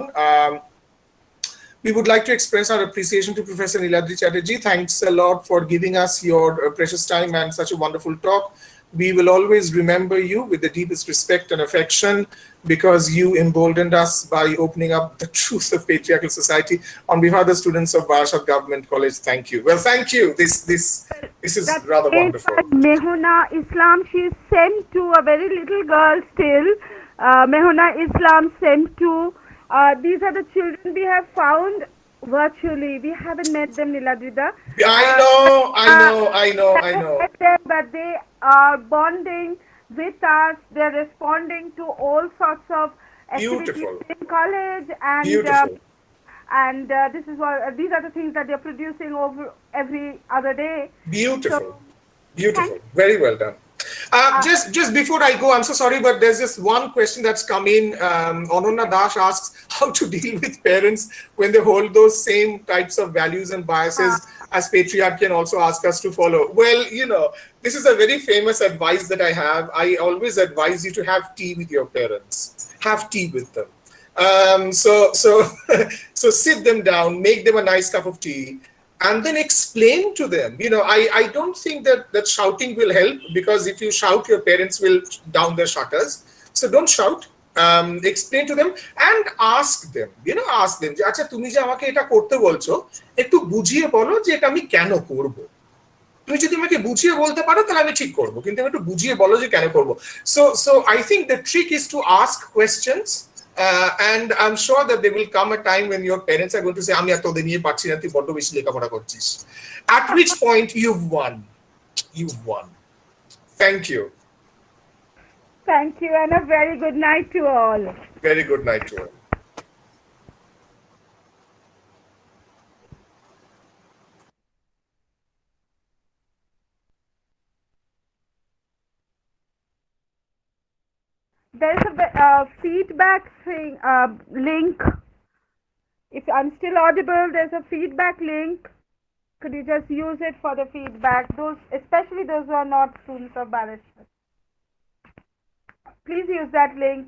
We would like to express our appreciation to Professor Niladri Chatterjee. Thanks a lot for giving us your precious time and such a wonderful talk. We will always remember you with the deepest respect and affection, because you emboldened us by opening up the truth of patriarchal society. On behalf of the students of Barsat Government College, thank you. Well, thank you. This is rather wonderful. Mehuna Islam, she is sent to a very little girl still. Mehuna Islam sent to, these are the children we have found virtually. We haven't met them, Niladrida. I know. But they are bonding with us. They're responding to all sorts of activities in college, and Beautiful. And this is what these are the things that they're producing over every other day. Beautiful. So, Beautiful. Very well done. Just before I go, I'm so sorry, but there's just one question that's come in. Ananya Dash asks how to deal with parents when they hold those same types of values and biases as patriarchy and also ask us to follow. Well, this is a very famous advice that I have. I always advise you to have tea with your parents. Have tea with them. So so sit them down, make them a nice cup of tea, and then explain to them. I don't think that shouting will help, because if you shout, your parents will down their shutters. So don't shout. Explain to them and ask them. Ask them, আচ্ছা তুমি যে আমাকে এটা করতে বলছো, একটু বুঝিয়ে বলো যে এটা আমি কেন করব। তুমি যদি আমাকে বুঝিয়ে বলতে পারো তাহলে আমি ঠিক করব, কিন্তু আমি একটু বুঝিয়ে বলো যে কেন করব। So I think the trick is to ask questions. And I'm sure that there will come a time when your parents are going to say, আমি আর তোদের নিয়ে পারছি না, তুই বড্ড বেশি লেখাপড়া করছিস। At which point you've won. You've won. Thank you. Thank you, and a very good night to all. Very good night to all. There's a feedback thing, link. If I'm still audible, there's a feedback link. Could you just use it for the feedback? Especially those who are not students of management. Please use that link.